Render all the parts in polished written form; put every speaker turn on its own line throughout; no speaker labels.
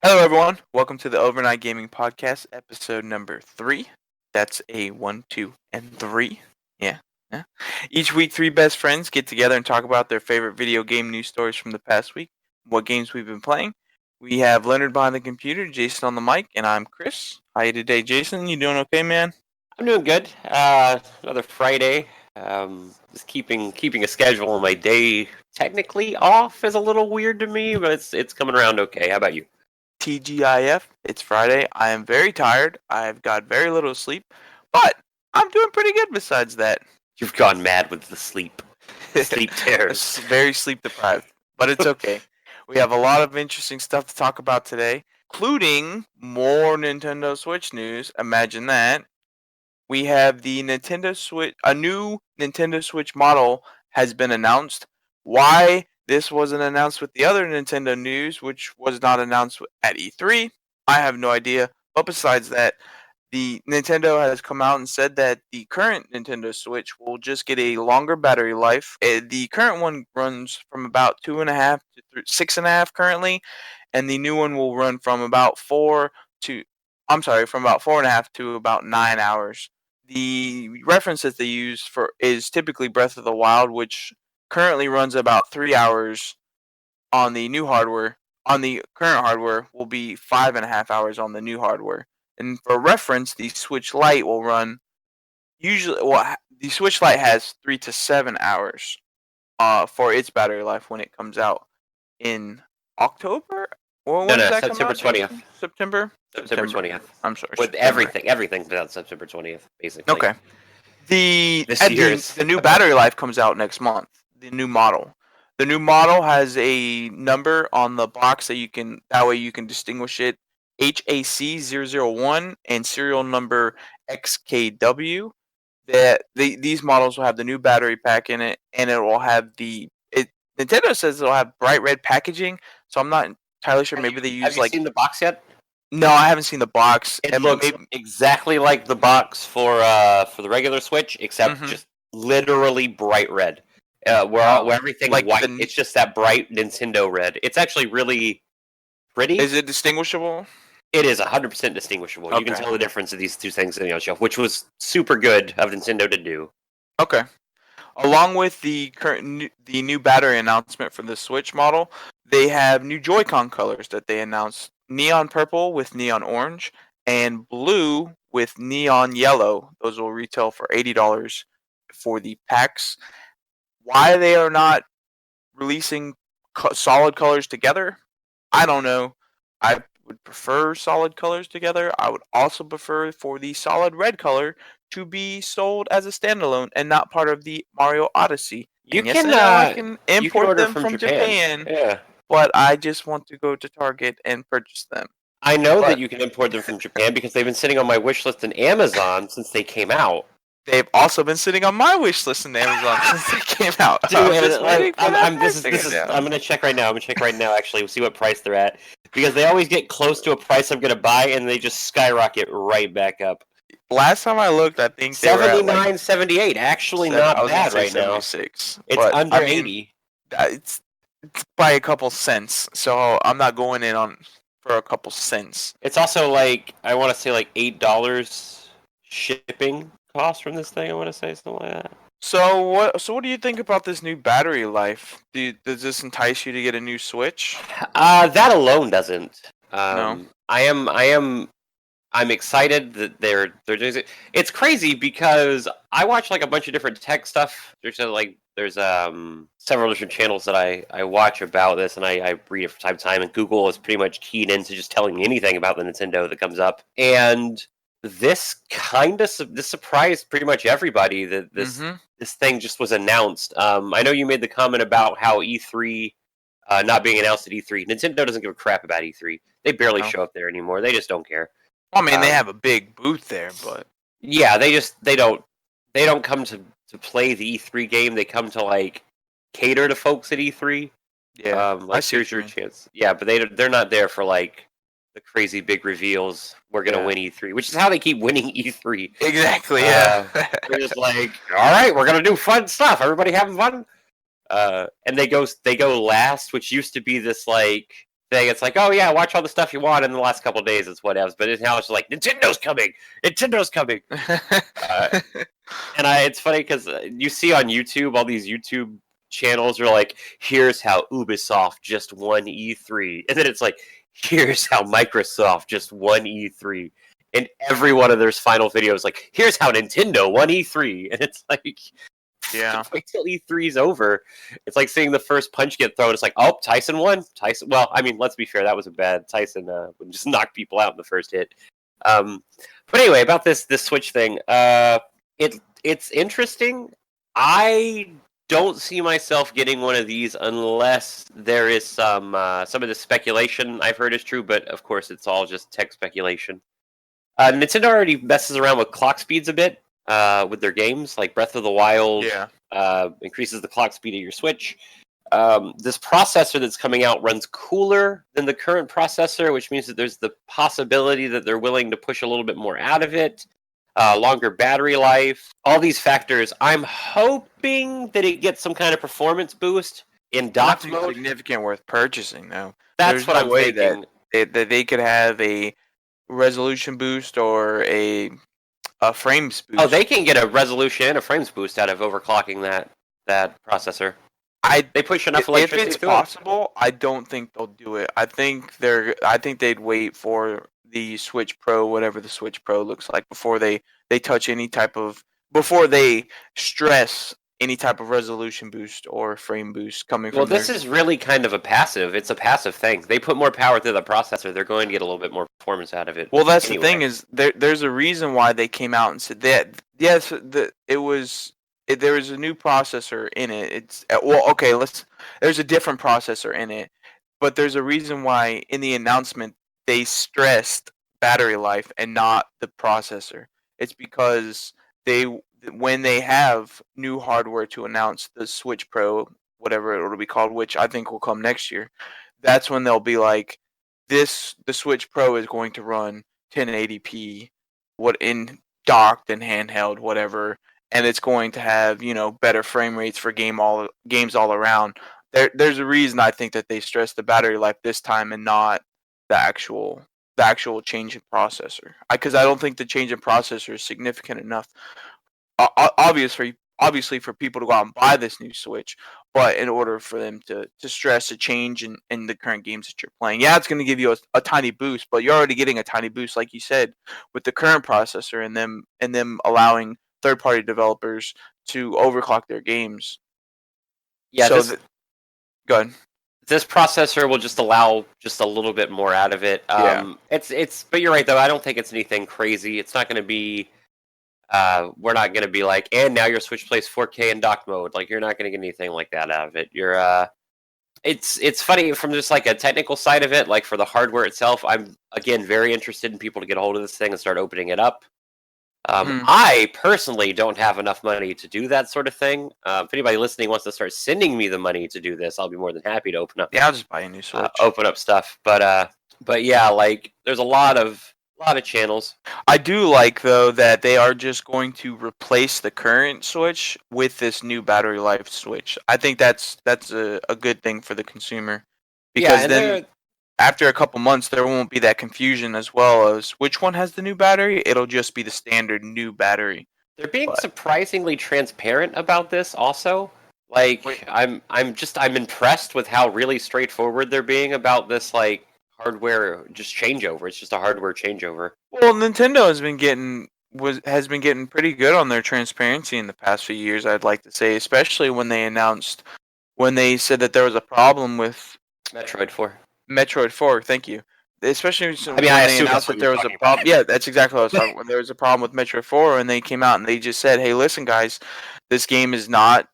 Hello, everyone. Welcome to the Overnight Gaming Podcast, episode number 3. That's a 1, 2, and 3. Yeah. yeah. Each week, three best friends get together and talk about their favorite video game news stories from the past week, what games we've been playing. We have Leonard behind the computer, Jason on the mic, and I'm Chris. How you today, Jason? You doing okay, man?
I'm doing good. Another Friday. Just keeping a schedule on my day technically off is a little weird to me, but it's coming around okay. How about you?
TGIF. It's Friday. I am very tired. I've got very little sleep, but I'm doing pretty good besides that.
You've gone mad with the sleep tears.
Very sleep deprived, but it's okay. We have a lot of interesting stuff to talk about today, including more Nintendo Switch news. Imagine that. We have the Nintendo Switch, a new Nintendo Switch model has been announced. Why this wasn't announced with the other Nintendo news, which was not announced at E3, I have no idea. But besides that, the Nintendo has come out and said that the current Nintendo Switch will just get a longer battery life. The current one runs from about 2.5 to 6.5 currently, and the new one will run from about 4.5 to about 9 hours. The reference that they use for is typically Breath of the Wild, which currently runs about 3 hours on the new hardware. On the current hardware, will be 5.5 hours on the new hardware. And for reference, the Switch Lite will run the Switch Lite has 3 to 7 hours for its battery life when it comes out in October. Or when
No,
does that come
September
out?
20th.
September.
September 20th.
I'm sorry.
With
September.
everything comes out September 20th, basically.
Okay. The
This year's
the new battery life comes out next month. The new model. The new model has a number on the box that way you can distinguish it. HAC001 and serial number XKW. These models will have the new battery pack in it, and it will have Nintendo says it'll have bright red packaging, so I'm not entirely sure. Maybe they use
Have you seen the box yet?
No, I haven't seen the box.
It looks exactly like the box for the regular Switch, except just literally bright red. Where everything's like white, it's just that bright Nintendo red. It's actually really pretty.
Is it distinguishable?
It is 100% distinguishable. Okay. You can tell the difference of these two things on the shelf, which was super good of Nintendo to do.
Okay. Along with the new battery announcement for the Switch model, they have new Joy-Con colors that they announced: neon purple with neon orange and blue with neon yellow. Those will retail for $80 for the packs. Why they are not releasing solid colors together, I don't know. I would prefer solid colors together. I would also prefer for the solid red color to be sold as a standalone and not part of the Mario Odyssey.
I can
import them from Japan.
Yeah.
But I just want to go to Target and purchase them.
I know that you can import them from Japan because they've been sitting on my wish list in Amazon since they came out.
They've also been sitting on my wish list in Amazon since they came out.
I'm gonna check right now. Actually, we'll see what price they're at, because they always get close to a price I'm gonna buy and they just skyrocket right back up.
Last time I looked, I think they
$79, $78. Actually, not bad right now.
It's
under $80.
It's by a couple cents, so I'm not going in on for a couple cents.
It's also like, I want to say like $8 shipping cost from this thing. I want to say something like that.
So what do you think about this new battery life? Does this entice you to get a new Switch?
That alone doesn't.
No.
I'm excited that they're doing it. It's crazy because I watch like a bunch of different tech stuff. There's several different channels that I watch about this, and I read it from time to time. And Google is pretty much keyed into just telling me anything about the Nintendo that comes up. And this surprised pretty much everybody that this thing just was announced. I know you made the comment about how E3 not being announced at E3. Nintendo doesn't give a crap about E3. They barely show up there anymore. They just don't care.
I mean, they have a big booth there, but
yeah, they don't come to play the E3 game. They come to like cater to folks at E3.
Yeah,
like here's your chance. Yeah, but they're not there for like the crazy big reveals. We're gonna win E3, which is how they keep winning E3.
Exactly. Yeah,
they're just like, all right, we're gonna do fun stuff. Everybody having fun. And they go last, which used to be this like thing. It's like, oh yeah, watch all the stuff you want in the last couple of days. It's whatevs. But now it's like Nintendo's coming. Nintendo's coming. And it's funny because you see on YouTube all these YouTube channels are like, here's how Ubisoft just won E3, and then it's like, here's how Microsoft just won E3. And every one of their final videos, like, here's how Nintendo won E3, and it's like,
Yeah.
wait till E3's over. It's like seeing the first punch get thrown. It's like, oh, Tyson won. Tyson. Well, I mean, let's be fair. That was a bad Tyson. Would just knock people out in the first hit. But anyway, about this Switch thing. It's interesting. I don't see myself getting one of these unless there is some of the speculation I've heard is true. But of course, it's all just tech speculation. Nintendo already messes around with clock speeds a bit with their games, like Breath of the Wild. Increases the clock speed of your Switch. This processor that's coming out runs cooler than the current processor, which means that there's the possibility that they're willing to push a little bit more out of it. Longer battery life. All these factors. I'm hoping that it gets some kind of performance boost in dock
Nothing
mode.
significant worth purchasing, though.
That's what I'm thinking.
That they could have a resolution boost or a frames boost.
Oh, they can get a resolution and a frames boost out of overclocking that processor. They push enough electricity.
If it's possible, I don't think they'll do it. I think they'd wait for the Switch Pro, whatever the Switch Pro looks like, before they touch before they stress any type of resolution boost or frame boost coming from.
Well, this is really kind of a passive. It's a passive thing. They put more power through the processor. They're going to get a little bit more performance out of it.
Well, that's the thing is there's a reason why they came out and said that. Yes, there was a new processor in it. There's a different processor in it, but there's a reason why in the announcement they stressed battery life and not the processor. It's because when they have new hardware to announce, the Switch Pro, whatever it'll be called, which I think will come next year, that's when they'll be like, the Switch Pro is going to run 1080p, in docked and handheld, whatever, and it's going to have better frame rates for games all around. There's a reason I think that they stressed the battery life this time and not the actual change in processor. Because I don't think the change in processor is significant enough. Obviously for people to go out and buy this new Switch, but in order for them to stress a change in the current games that you're playing, it's going to give you a tiny boost, but you're already getting a tiny boost, like you said, with the current processor and them allowing third-party developers to overclock their games.
Yeah,
so go ahead.
This processor will just allow just a little bit more out of it. But you're right though. I don't think it's anything crazy. It's not going to be. We're not going to be like, and now your Switch plays 4K in dock mode. Like, you're not going to get anything like that out of it. It's funny from just like a technical side of it. Like for the hardware itself, I'm again very interested in people to get a hold of this thing and start opening it up. I personally don't have enough money to do that sort of thing. If anybody listening wants to start sending me the money to do this, I'll be more than happy to open up.
Yeah, I'll just buy a new Switch.
Open up stuff, but yeah, like there's a lot of channels.
I do like though that they are just going to replace the current Switch with this new battery life Switch. I think that's a good thing for the consumer, because then after a couple months there won't be that confusion as well as which one has the new battery. It'll just be the standard new battery.
They're being surprisingly transparent about this also. Like I'm impressed with how really straightforward they're being about this like hardware just changeover. It's just a hardware changeover.
Well, Nintendo has been getting pretty good on their transparency in the past few years, I'd like to say, especially when they said that there was a problem with
Metroid 4.
Metroid 4, thank you. Especially when
I
they announced that there was a problem. Yeah, that's exactly what I was talking about. When there was a problem with Metroid 4, and they came out and they just said, "Hey, listen, guys, this game is not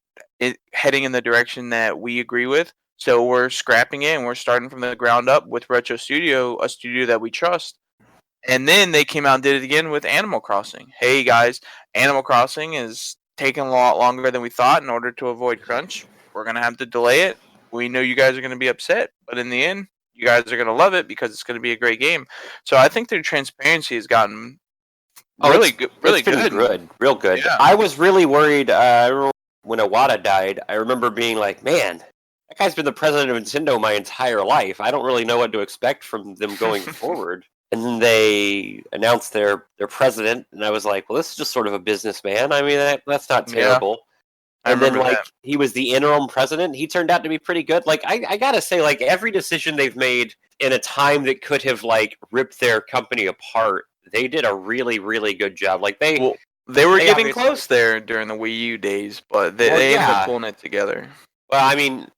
heading in the direction that we agree with. So we're scrapping it and we're starting from the ground up with Retro Studio, a studio that we trust." And then they came out and did it again with Animal Crossing. Hey guys, Animal Crossing is taking a lot longer than we thought. In order to avoid crunch, we're going to have to delay it. We know you guys are going to be upset, but in the end, you guys are going to love it because it's going to be a great game. So I think their transparency has gotten really good.
Real good. Yeah. I was really worried. I remember when Iwata died, I remember being like, man, that guy's been the president of Nintendo my entire life. I don't really know what to expect from them going forward. And then they announced their president, and I was like, well, this is just sort of a businessman. I mean, that's not terrible.
I
And then,
remember
like,
that.
he was the interim president. He turned out to be pretty good. Like, I gotta say, like, every decision they've made in a time that could have, like, ripped their company apart, they did a really, really good job. Like, they
were
they
getting
obviously-
close there during the Wii U days, but
Well,
they ended
yeah.
up pulling it together.
Well, I mean,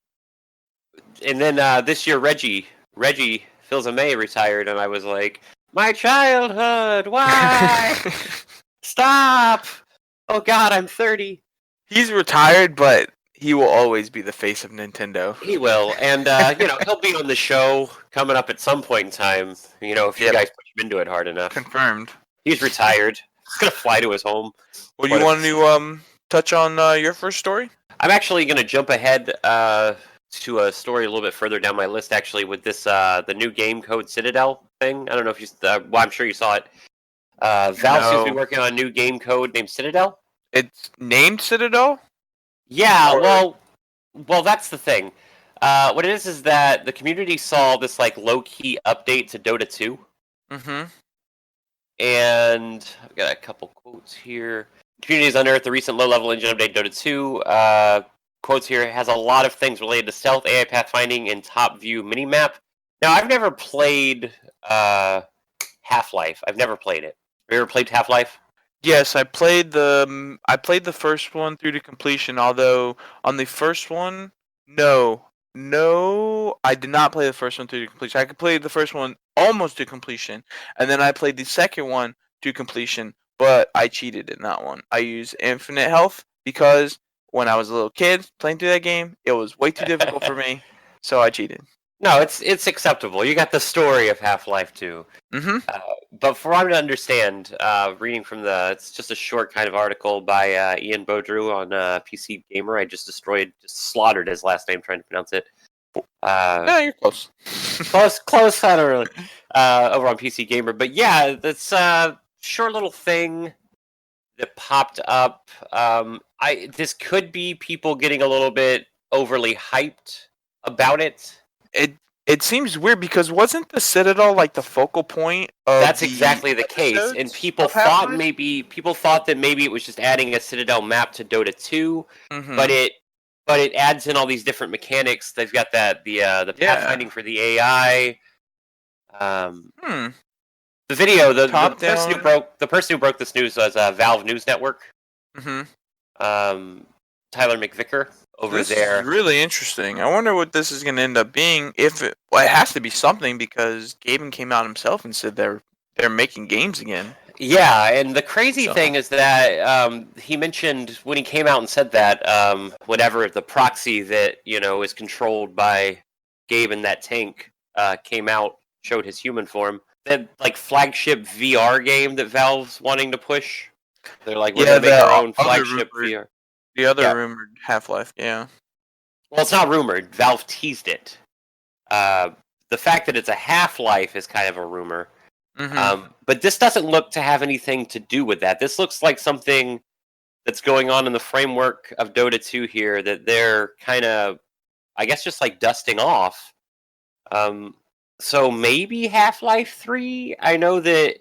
and then this year, Reggie Fils-Aimé retired, and I was like, my childhood, why? Stop! Oh, God, I'm 30.
He's retired, but he will always be the face of Nintendo.
He will, and he'll be on the show coming up at some point in time. You know, if you guys push him into it hard enough.
Confirmed.
He's retired. He's gonna fly to his home.
Well, you want to touch on your first story? I'm
actually gonna jump ahead to a story a little bit further down my list. Actually, with this the new game code Citadel thing. I don't know if you. Well, I'm sure you saw it. Valve seems to be working on a new game code named Citadel.
It's named Citadel?
Yeah, well, that's the thing. What it is that the community saw this like low-key update to Dota 2.
Mm-hmm.
And I've got a couple quotes here. The community has unearthed the recent low-level engine update Dota 2. Quotes here, has a lot of things related to stealth, AI pathfinding, and top view minimap. Now, I've never played Half-Life. I've never played it. Have you ever played Half-Life?
Yes, I played the first one through to completion. Although on the first one, no, I did not play the first one through to completion. I could play the first one almost to completion, and then I played the second one to completion. But I cheated in that one. I used infinite health because when I was a little kid playing through that game, it was way too difficult for me, so I cheated.
No, it's acceptable. You got the story of Half-Life 2.
Mm-hmm.
But for what I understand, reading from it's just a short kind of article by Ian Baudreau on PC Gamer. I just slaughtered his last name trying to pronounce it.
No, you're close.
close. I don't really. Over on PC Gamer, but yeah, that's a short little thing that popped up. This could be people getting a little bit overly hyped about it.
It seems weird because wasn't the Citadel like the focal point of
That's exactly the case, and people thought that maybe it was just adding a Citadel map to Dota 2, but it adds in all these different mechanics. They've got the pathfinding for the AI. The video, the person who broke this news was Valve News Network.
Mm-hmm.
Tyler McVicker over there.
This is really interesting. I wonder what this is going to end up being. It has to be something because Gaben came out himself and said they're making games again.
Yeah, and the crazy thing is that he mentioned when he came out and said that whenever the proxy that is controlled by Gaben, that tank came out, showed his human form. That like flagship VR game that Valve's wanting to push. They're like, we're gonna make our own flagship VR.
The other rumored Half-Life, yeah.
Well, it's not rumored. Valve teased it. The fact that it's a Half-Life is kind of a rumor.
Mm-hmm.
But this doesn't look to have anything to do with that. This looks like something that's going on in the framework of Dota 2 here that they're kind of, I guess, just like dusting off. So maybe Half-Life 3? I know that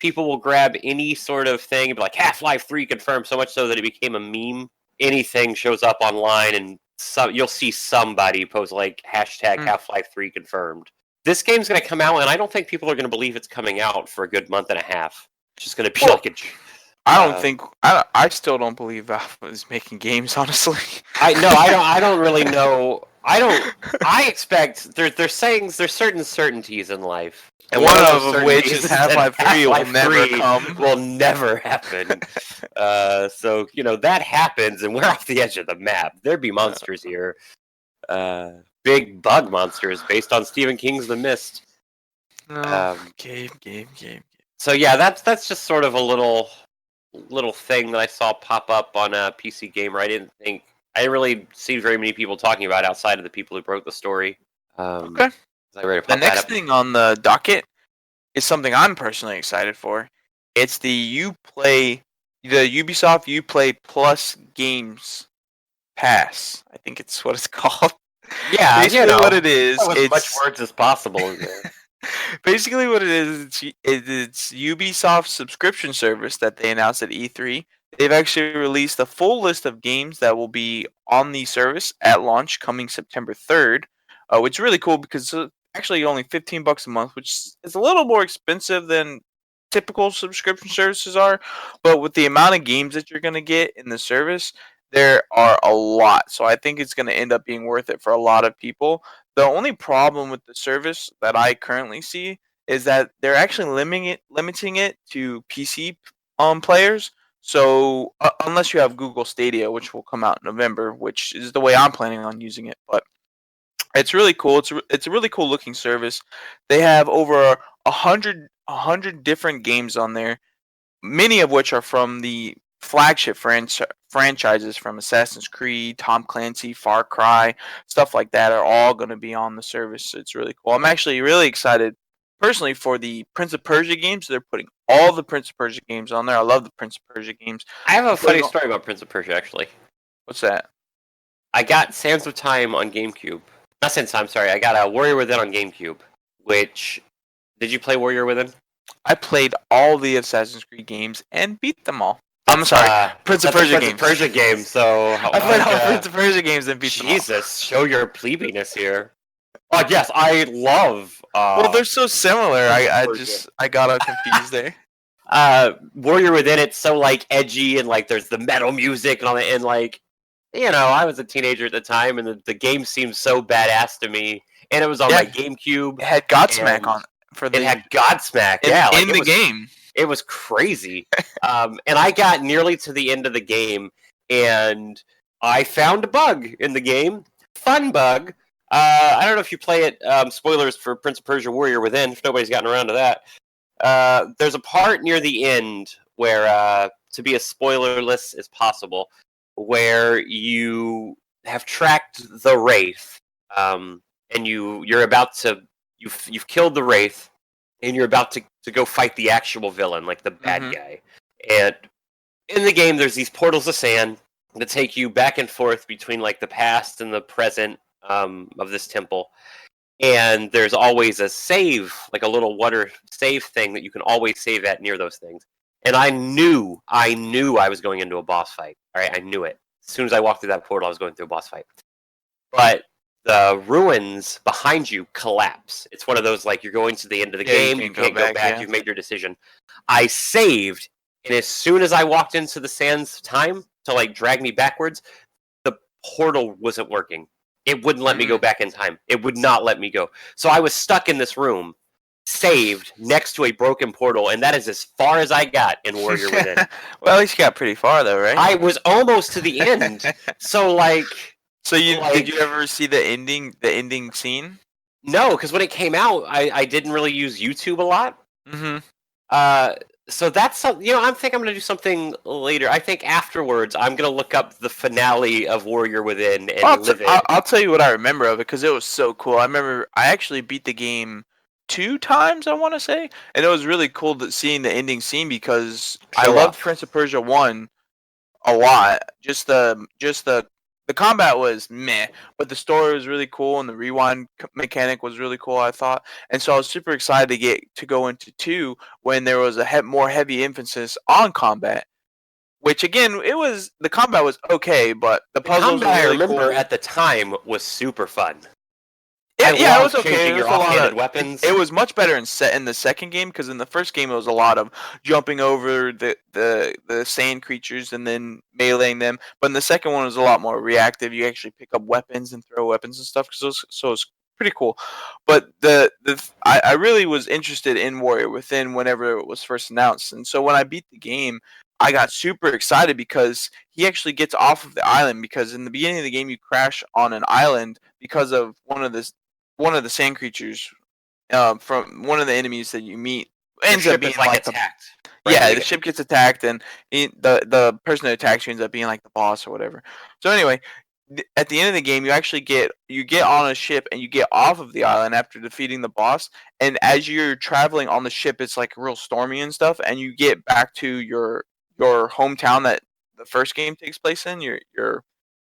people will grab any sort of thing and be like, Half-Life 3 confirmed, so much so that it became a meme. Anything shows up online and you'll see somebody post like hashtag Half-Life 3 confirmed. This game's going to come out, and I don't think people are going to believe it's coming out for a good month and a half. It's just going to be
I still don't believe Valve is making games, honestly.
I don't really know. I expect they're saying there's certain certainties in life. And
one of which is Half-Life 3
will never happen. So, that happens, and we're off the edge of the map. There'd be monsters here. Big bug monsters based on Stephen King's The Mist.
Game.
So, yeah, that's just sort of a little thing that I saw pop up on a PC Gamer. I didn't really see very many people talking about outside of the people who broke the story.
Okay. The next thing on the docket is something I'm personally excited for. It's the Ubisoft Uplay Plus Games Pass. I think it's what it's called.
Yeah,
Basically, what it is,
put as much words as possible in there.
basically what it is, it's Ubisoft's subscription service that they announced at E3. They've actually released a full list of games that will be on the service at launch coming September 3rd, which is really cool because it's actually only $15 a month, which is a little more expensive than typical subscription services are. But with the amount of games that you're going to get in the service, there are a lot. So I think it's going to end up being worth it for a lot of people. The only problem with the service that I currently see is that they're actually limiting it to PC players. So unless you have Google Stadia, which will come out in November, which is the way I'm planning on using it, but it's really cool. It's a really cool looking service. They have over a hundred different games on there, many of which are from the flagship franchises from Assassin's Creed, Tom Clancy, Far Cry, stuff like that are all going to be on the service. It's really cool. I'm actually really excited personally for the Prince of Persia games. They're putting all the Prince of Persia games on there. I love the Prince of Persia games.
I have a
They're putting
funny story about Prince of Persia, actually.
What's that?
I got Sands of Time on GameCube. Not Sands of Time, sorry. I got a Warrior Within on GameCube, which... Did you play Warrior Within?
I played all the Assassin's Creed games and beat them all. I'm sorry, Prince of Persia games.
Prince of Persia game, so...
I played all the Prince of Persia games and beat them all.
Jesus, show your plebeiness here. Oh, yes, I love...
well, they're so similar. I got confused there.
Warrior Within, it's so, like, edgy, and, like, there's the metal music and all that, and, like... You know, I was a teenager at the time, and the game seemed so badass to me. And it was on my GameCube.
It had Godsmack on it.
It had Godsmack,
in the game.
It was crazy. And I got nearly to the end of the game, and I found a bug in the game. Fun bug. I don't know if you play it. Spoilers for Prince of Persia Warrior Within, if nobody's gotten around to that. There's a part near the end where, to be as spoilerless as possible, where you have tracked the Wraith, and you're about to... You've killed the Wraith, and you're about to go fight the actual villain, like the bad guy. And in the game, there's these portals of sand that take you back and forth between like the past and the present of this temple. And there's always a save, like a little water save thing that you can always save at near those things. And I knew I was going into a boss fight. All right, I knew it. As soon as I walked through that portal, I was going through a boss fight. But the ruins behind you collapse. It's one of those, like, you're going to the end of the game, you can't go back, you've made your decision. I saved, and as soon as I walked into the Sands Time to, like, drag me backwards, the portal wasn't working. It wouldn't let me go back in time. It would not let me go. So I was stuck in this room, saved, next to a broken portal, and that is as far as I got in Warrior Within.
Well, at least you got pretty far, though, right?
I was almost to the end. So, like...
So did you ever see the ending scene?
No, because when it came out, I didn't really use YouTube a lot. So that's something, I think I'm going to do something later. I think afterwards, I'm going to look up the finale of Warrior Within and live it.
I'll tell you what I remember of it, because it was so cool. I remember I actually beat the game 2 times, I want to say, and it was really cool seeing the ending scene because I loved Prince of Persia 1 a lot. Just the combat was meh, but the story was really cool and the rewind mechanic was really cool, I thought. And so I was super excited to go into 2 when there was a more heavy emphasis on combat. Which again, the combat was okay, but the puzzles
combat,
were really
I remember
cool.
At the time was super fun.
Yeah, it was okay.
Your offhanded weapons.
It was much better in the second game, because in the first game it was a lot of jumping over the sand creatures and then meleeing them. But in the second one it was a lot more reactive. You actually pick up weapons and throw weapons and stuff. So it's pretty cool. But I really was interested in Warrior Within whenever it was first announced, and so when I beat the game, I got super excited because he actually gets off of the island, because in the beginning of the game you crash on an island because of one of the sand creatures from one of the enemies that you meet ends up being like
attacked.
Right? The ship gets attacked, and the person that attacks you ends up being like the boss or whatever. So anyway, at the end of the game, you get on a ship and you get off of the island after defeating the boss. And as you're traveling on the ship, it's like real stormy and stuff, and you get back to your hometown that the first game takes place in, your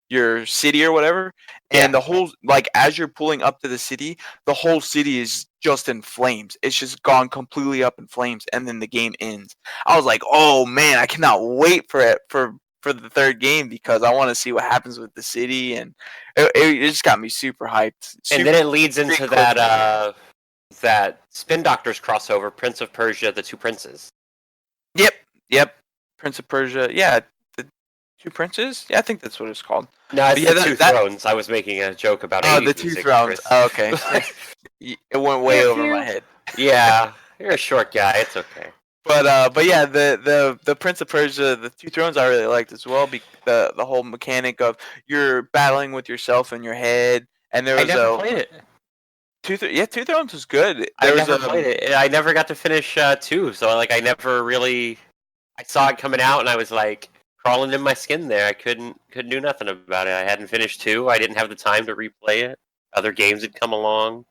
your city or whatever, and the whole like as you're pulling up to the city, the whole city is just in flames. It's just gone completely up in flames, and then the game ends. I was like, oh man, I cannot wait for it for the third game because I want to see what happens with the city, and it just got me super hyped.
And
Super
then it leads
great
into
cliffhanger.
that Spin Doctors crossover, Prince of Persia: The Two Princes.
Yep, yep. Prince of Persia. Yeah, the Two Princes. Yeah, I think that's what it's called.
No,
But
it's
yeah,
the Two Thrones. I was making a joke about
oh,
80s
the Two
music,
Thrones.
Chris.
Oh, okay. It went way
Pew,
over my
pew.
head.
Yeah, you're a short guy. It's okay.
But yeah, the Prince of Persia, the Two Thrones, I really liked as well. The whole mechanic of you're battling with yourself in your head, and there
I
was
never
a
played it.
Two Thrones was good.
I
There was
never played it. I never got to finish two, so like I never really. I saw it coming out, and I was like crawling in my skin there. I couldn't do nothing about it. I hadn't finished two. I didn't have the time to replay it. Other games had come along.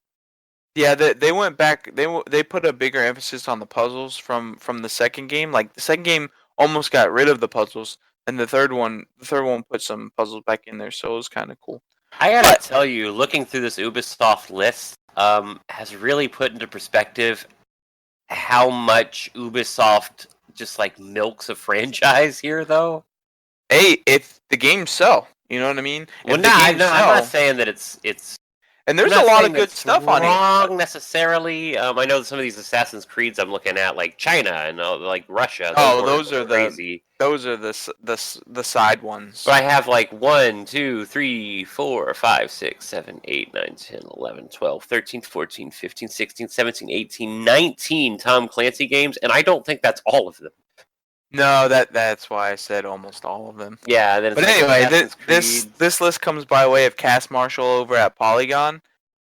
yeah, they went back. They put a bigger emphasis on the puzzles from the second game. Like the second game almost got rid of the puzzles, and the third one put some puzzles back in there, so it was kind of cool.
I gotta
But
tell you, looking through this Ubisoft list, has really put into perspective how much Ubisoft just like milks a franchise here, though.
hey, if the games sell, you know what I mean.
Well,
If the games
no, I'm not
sell,
saying that it's.
and
I'm
there's a
not
lot
saying
of good
that's
stuff on here.
wrong necessarily. I know some of these Assassin's Creeds I'm looking at, like China and like Russia, those
Oh,
weren't crazy.
those are the side ones.
But I have like 1, 2, 3, 4, 5, 6, 7, 8, 9, 10, 11, 12, 13, 14, 15, 16, 17, 18, 19 Tom Clancy games, and I don't think that's all of them.
No, that's why I said almost all of them.
Yeah, then it's
But
like
anyway,
Assassin's Creed.
this list comes by way of Cass Marshall over at Polygon.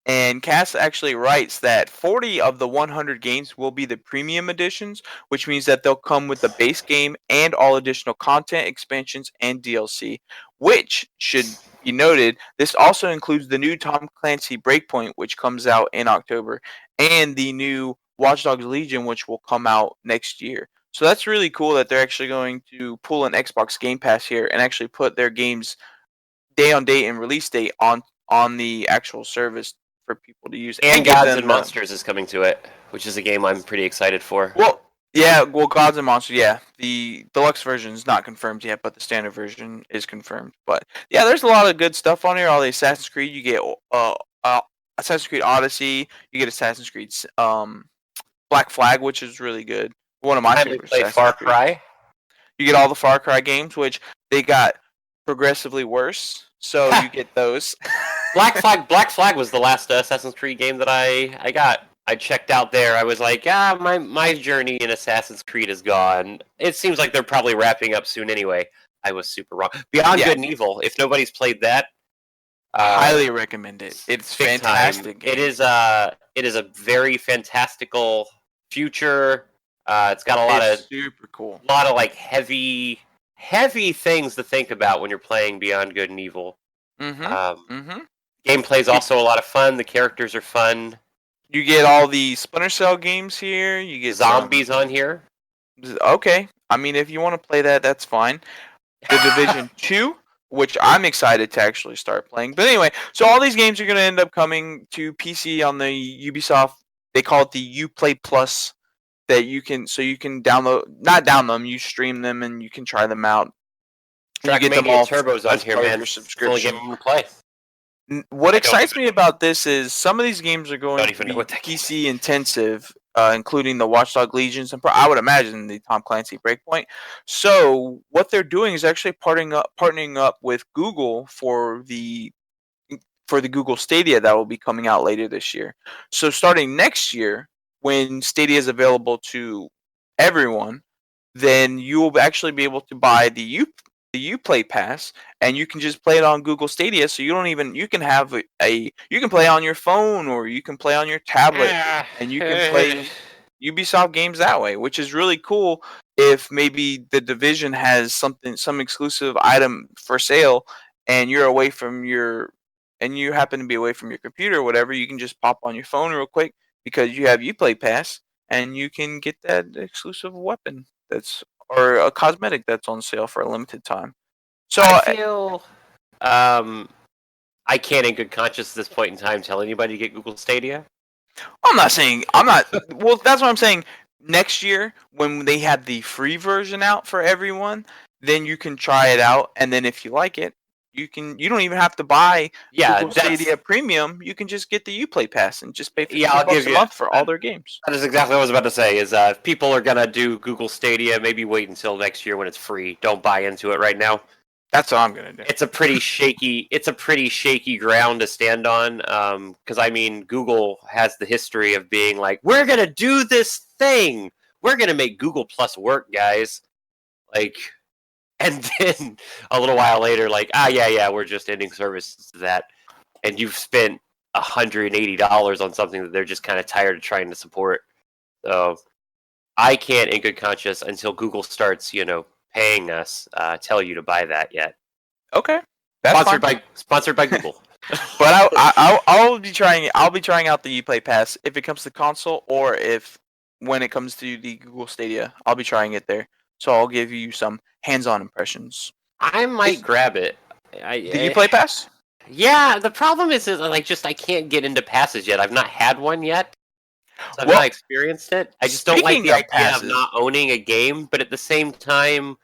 And Cass actually writes that 40 of the 100 games will be the premium editions, which means that they'll come with the base game and all additional content, expansions, and DLC. Which should be noted, this also includes the new Tom Clancy Breakpoint, which comes out in October, and the new Watch Dogs Legion, which will come out next year. So that's really cool that they're actually going to pull an Xbox Game Pass here and actually put their games day on date and release date on the actual service for people to use
And
give
Gods
them
and
the
Monsters is coming to it, which is a game I'm pretty excited for.
well yeah, well, Gods and Monsters, yeah, the deluxe version is not confirmed yet, but the standard version is confirmed. But yeah, there's a lot of good stuff on here. All the Assassin's Creed, you get Assassin's Creed Odyssey, you get Assassin's Creed Black Flag, which is really good, one of my
Time to
favorite
play
Assassin's
Far
Creed.
Cry.
You get all the Far Cry games, which they got progressively worse, so you get those.
Black Flag was the last Assassin's Creed game that I got. I checked out there. I was like, my journey in Assassin's Creed is gone. It seems like they're probably wrapping up soon anyway. I was super wrong. Beyond
Yeah.
Good and Evil. If nobody's played that,
Highly recommend it. It's
big
fantastic.
time. It is a very fantastical future. It's got
It's super cool.
a lot of like heavy things to think about when you're playing Beyond Good and Evil. Gameplay's also a lot of fun. The characters are fun.
You get all the Splinter Cell games here. You get
Zombies on here.
Okay, I mean, if you want to play that, that's fine. The Division 2, which I'm excited to actually start playing. But anyway, so all these games are going to end up coming to PC on the Ubisoft. They call it the Uplay Plus. That you can not download them, you stream them and you can try them out. You get them all
Turbo's on
as
here,
part of
man.
your
Fully
subscription.
game to play.
What excites me about this is some of these games are going
Don't
to
even
be
know what that game
PC intensive, including the Watch Dogs Legions and I would imagine the Tom Clancy Breakpoint. So what they're doing is actually partnering up with Google for the Google Stadia that will be coming out later this year. So starting next year, when Stadia is available to everyone, then you will actually be able to buy the Uplay Pass, and you can just play it on Google Stadia. So you can have you can play on your phone or you can play on your tablet, and you can play Ubisoft games that way, which is really cool. If maybe the Division has some exclusive item for sale, and you happen to be away from your computer or whatever, you can just pop on your phone real quick because you have Uplay Pass, and you can get that exclusive weapon or a cosmetic that's on sale for a limited time. So
I feel I can't in good conscience at this point in time tell anybody to get Google Stadia.
I'm not saying I'm not. Well, that's what I'm saying. Next year, when they have the free version out for everyone, then you can try it out, and then if you like it, you can. You don't even have to buy
Yeah,
Google Stadia Premium. You can just get the UPlay Pass and just pay
I'll
$15
give
a
you.
month for all their games.
That is exactly what I was about to say. Is if people are gonna do Google Stadia, maybe wait until next year when it's free. Don't buy into it right now.
That's what I'm gonna do.
It's a pretty shaky. It's a pretty shaky ground to stand on. Because I mean, Google has the history of being like, we're gonna do this thing. We're gonna make Google Plus work, guys. Like, and then a little while later, like, yeah, we're just ending services to that, and you've spent $180 on something that they're just kind of tired of trying to support. So I can't, in good conscience, until Google starts, paying us, tell you to buy that yet.
Okay, that's
Sponsored by Google.
But I'll be trying. I'll be trying out the UPlay Pass if it comes to console, or if when it comes to the Google Stadia, I'll be trying it there. So I'll give you some hands-on impressions.
I might grab it.
The UPlay Pass?
Yeah, the problem is like I can't get into passes yet. I've not had one yet. So I've not experienced it. I just don't like the idea of not owning a game, but at the same time,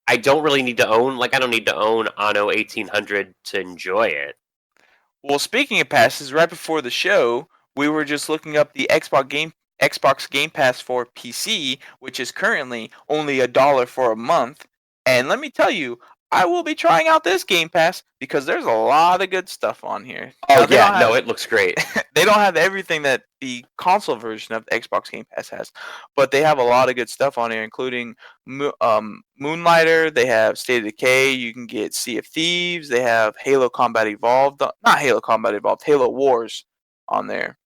I don't really need to own. Like, I don't need to own Anno 1800 to enjoy it.
Well, speaking of passes, right before the show, we were just looking up the Xbox Game Pass for PC, which is currently only $1 for a month. And let me tell you, I will be trying out this Game Pass because there's a lot of good stuff on here.
Oh yeah, no, it looks great.
They don't have everything that the console version of the Xbox Game Pass has, but they have a lot of good stuff on here, including Moonlighter. They have State of Decay. You can get Sea of Thieves. They have Halo Combat Evolved, not Halo Combat Evolved, Halo Wars on there.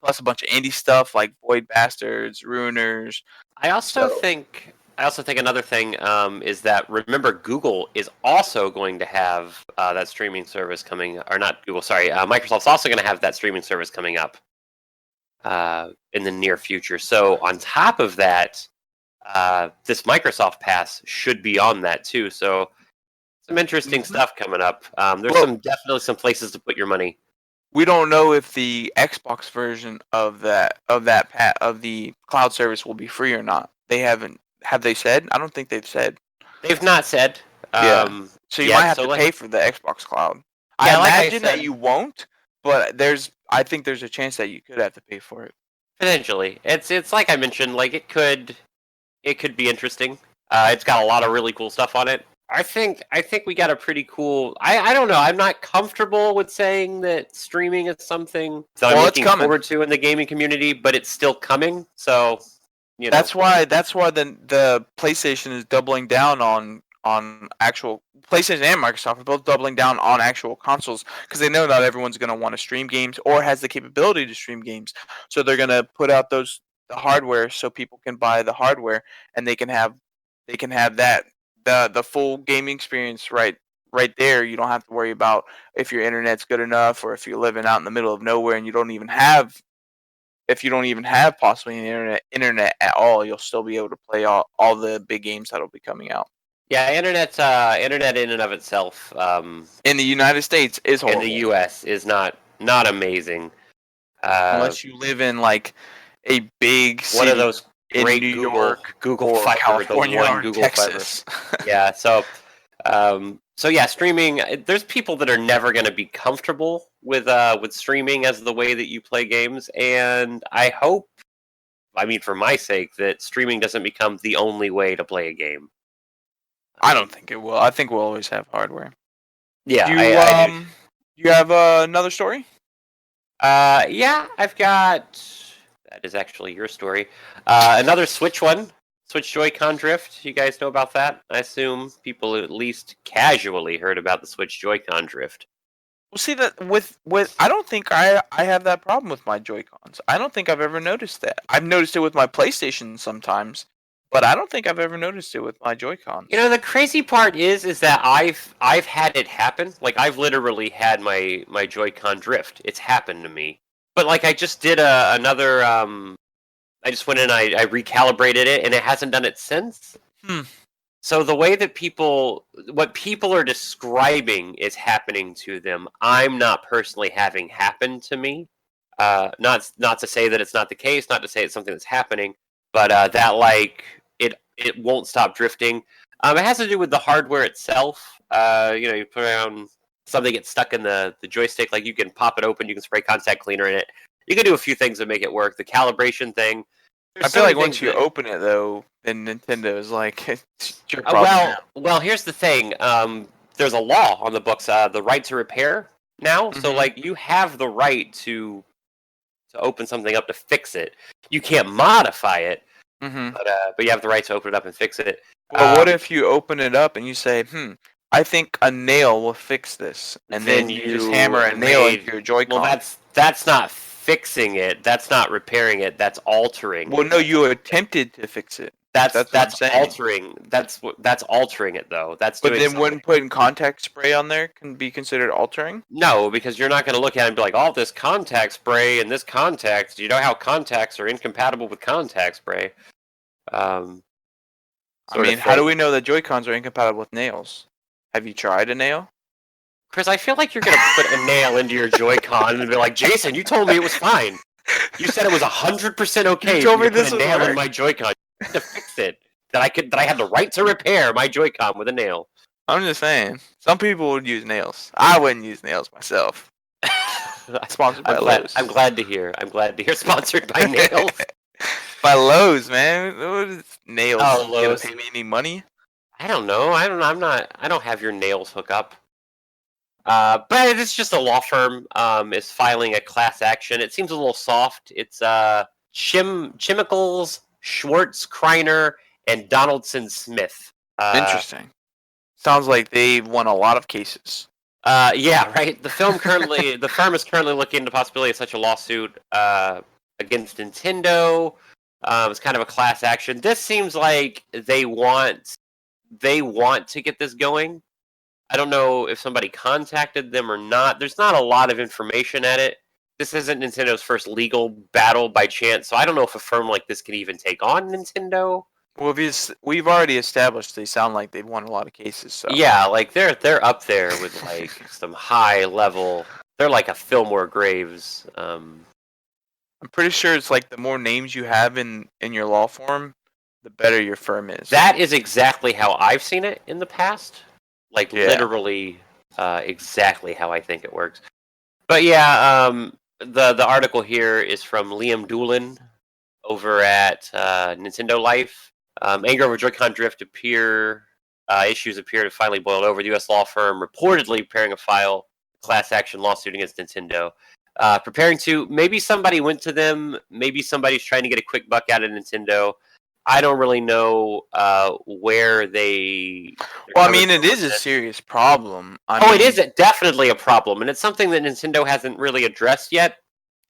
Plus a bunch of indie stuff like Void Bastards, Ruiners.
I also think another thing is that, remember, Google is also going to have that streaming service coming, or not Google, sorry, Microsoft's also going to have that streaming service coming up in the near future. So on top of that, this Microsoft Pass should be on that too. So some interesting stuff coming up. There's definitely some places to put your money.
We don't know if the Xbox version of the cloud service will be free or not. They haven't. Have they said? I don't think they've said.
They've not said.
So you might have to pay for the Xbox Cloud.
Yeah,
I imagine that you won't, but I think there's a chance that you could have to pay for it.
Potentially. It's like I mentioned, like it could be interesting. It's got a lot of really cool stuff on it. I think we got a pretty cool. I don't know. I'm not comfortable with saying that streaming is something that I'm looking forward to in the gaming community, but it's still coming. So,
that's why the PlayStation is doubling down on actual PlayStation and Microsoft are both doubling down on actual consoles because they know not everyone's going to want to stream games or has the capability to stream games. So they're going to put out the hardware so people can buy the hardware and they can have that. The full gaming experience right there. You don't have to worry about if your internet's good enough or if you're living out in the middle of nowhere and you don't even have possibly an internet at all. You'll still be able to play all the big games that'll be coming out.
Yeah, internet in and of itself
in the United States is horrible.
In the U.S. is not amazing
unless you live in like a big city.
One of those
great New York, Google Fiber, California, or Google
Texas. Fiber. Yeah, so yeah, streaming. There's people that are never going to be comfortable with streaming as the way that you play games, and I hope, for my sake, that streaming doesn't become the only way to play a game.
I don't think it will. I think we'll always have hardware.
Yeah,
I do. You have another story?
Yeah, I've got. That is actually your story. Another Switch one. Switch Joy-Con drift. You guys know about that? I assume people at least casually heard about the Switch Joy-Con drift.
Well, see that with I don't think I have that problem with my Joy-Cons. I don't think I've ever noticed that. I've noticed it with my PlayStation sometimes, but I don't think I've ever noticed it with my Joy-Cons.
The crazy part is that I've had it happen. Like, I've literally had my Joy-Con drift. It's happened to me. But like I just did another. I just went in. I recalibrated it, and it hasn't done it since. So the way that what people are describing is happening to them, I'm not personally having happen to me. Not to say that it's not the case, not to say it's something that's happening, but that like it won't stop drifting. It has to do with the hardware itself. You put around something gets stuck in the joystick, like you can pop it open, you can spray contact cleaner in it. You can do a few things to make it work. The calibration thing.
I
There's so
feel like
many
once
things
you
that
open it though, then Nintendo is like, it's your problem now.
well, here's the thing. There's a law on the books, the right to repair now. So
Mhm.
like you have the right to open something up to fix it. You can't modify it,
Mhm.
but you have the right to open it up and fix it.
Well, what if you open it up and you say, I think a nail will fix this, and
Then
then you just hammer
you
a nail into
made
your
well.
Joy-Con.
That's not fixing it. That's not repairing it. That's altering
Well,
it.
no, you attempted to fix it. That's what I'm
That's
saying.
altering. That's altering it though. That's
But
doing
then,
something.
wouldn't putting contact spray on there can be considered altering?
No, because you're not going to look at it and be like, "Oh, this contact spray and this contact." Do you know how contacts are incompatible with contact spray? Um,
I
sort of
mean, how do
thing.
we know that Joy-Cons are incompatible with nails? Have you tried a nail?
Chris, I feel like you're going to put a nail into your Joy-Con and be like, "Jason, you told me it was fine. You said it was 100%
You
okay for
told
me
me
to put
this
a
would
nail in
work.
my Joy-Con to fix it. That I had the right to repair my Joy-Con with a nail."
I'm just saying. Some people would use nails. I wouldn't use nails myself. Sponsored by Lowe's.
I'm glad to hear. I'm glad to hear. Sponsored by nails.
By Lowe's, man. What is nails?
Oh,
You gonna
Lowe's.
pay me any money?
I don't know. I don't. I'm not. I don't have your nails hook up. But it's just a law firm is filing a class action. It seems a little soft. It's Chemicals, Schwartz, Kreiner, and Donaldson Smith.
Interesting. Sounds like they've won a lot of cases.
Yeah, right. The firm is currently looking into the possibility of such a lawsuit against Nintendo. It's kind of a class action. This seems like they want to get this going. I don't know if somebody contacted them or not. There's not a lot of information at it. This isn't Nintendo's first legal battle by chance, so I don't know if a firm like this can even take on Nintendo.
Well, we've already established they sound like they've won a lot of cases. So
Yeah, like they're up there with like some high level. They're like a Fillmore Graves.
I'm pretty sure it's like the more names you have in your law firm, the better your firm is.
That is exactly how I've seen it in the past. Like
Yeah.
literally, exactly how I think it works. But yeah, the article here is from Liam Doolin over at Nintendo Life. Anger over Joy-Con drift issues appear to finally boiled over. The U.S. law firm reportedly preparing a class action lawsuit against Nintendo. Maybe somebody went to them. Maybe somebody's trying to get a quick buck out of Nintendo. I don't really know where they.
Well, I mean, it is a serious problem.
It is definitely a problem, and it's something that Nintendo hasn't really addressed yet.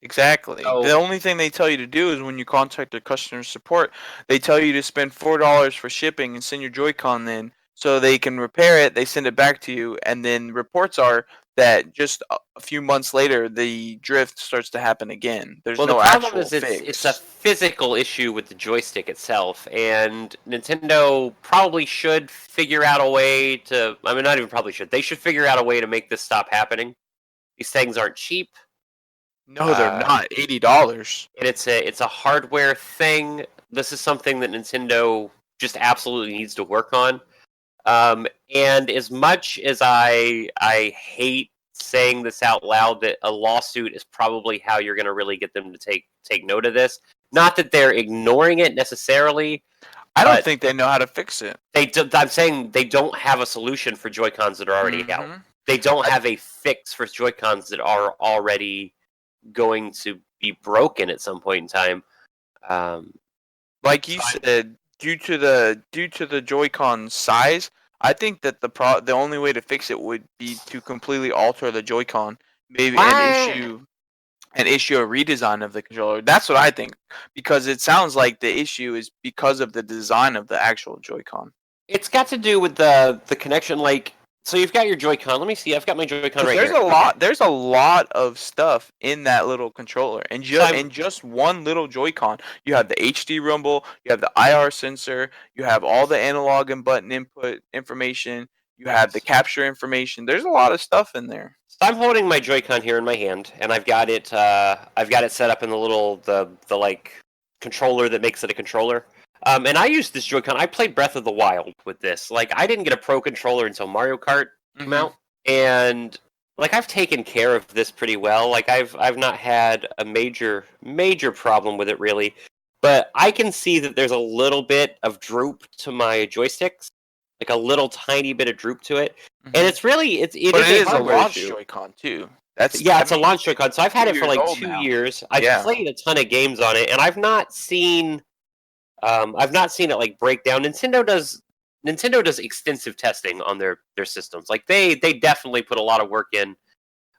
Exactly. The only thing they tell you to do is when you contact their customer support, they tell you to spend $4 for shipping and send your Joy-Con in so they can repair it. They send it back to you, and then reports are that just a few months later, the drift starts to happen again. There's no
the problem
actual
is
fix.
It's a physical issue with the joystick itself, and Nintendo probably should figure out a way to. I mean, not even probably should. They should figure out a way to make this stop happening. These things aren't cheap.
No, they're not. $80.
And it's a hardware thing. This is something that Nintendo just absolutely needs to work on. And as much as I hate saying this out loud, that a lawsuit is probably how you're going to really get them to take note of this. Not that they're ignoring it necessarily.
I don't think they know how to fix it.
I'm saying they don't have a solution for Joy-Cons that are already out. They don't have a fix for Joy-Cons that are already going to be broken at some point in time.
Like you said, due to the Joy-Con size, I think that the only way to fix it would be to completely alter the Joy-Con, maybe and issue a redesign of the controller. That's what I think, because it sounds like the issue is because of the design of the actual Joy-Con.
It's got to do with the connection. Like So you've got your Joy-Con. Let me see. I've got my Joy-Con right
there's
here.
a lot. There's a lot of stuff in that little controller, and
So I'm-
in just one little Joy-Con, you have the HD rumble, you have the IR sensor, you have all the analog and button input information, you have the capture information. There's a lot of stuff in there.
So I'm holding my Joy-Con here in my hand, and I've got it. I've got it set up in the little the like controller that makes it a controller. And I used this Joy-Con. I played Breath of the Wild with this. Like, I didn't get a Pro controller until Mario Kart came out, and like I've taken care of this pretty well. Like I've not had a major problem with it really, but I can see that there's a little bit of droop to my joysticks, like a little tiny bit of droop to it, and it's really it
But
is
it
a
is a
hardware
launch
issue.
Joy-Con too. That's
Yeah, it's a launch Joy-Con. So I've had
2
it for
years
like
old
2
now.
years. I've
Yeah.
played a ton of games on it, and I've not seen it like break down. Nintendo does extensive testing on their systems. Like they definitely put a lot of work in.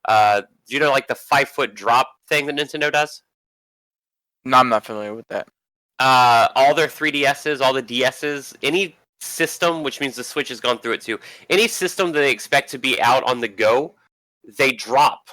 Do you know like the 5-foot drop thing that Nintendo does?
No, I'm not familiar with that.
All their 3DSs, all the DSs, any system, which means the Switch has gone through it too. Any system that they expect to be out on the go, they drop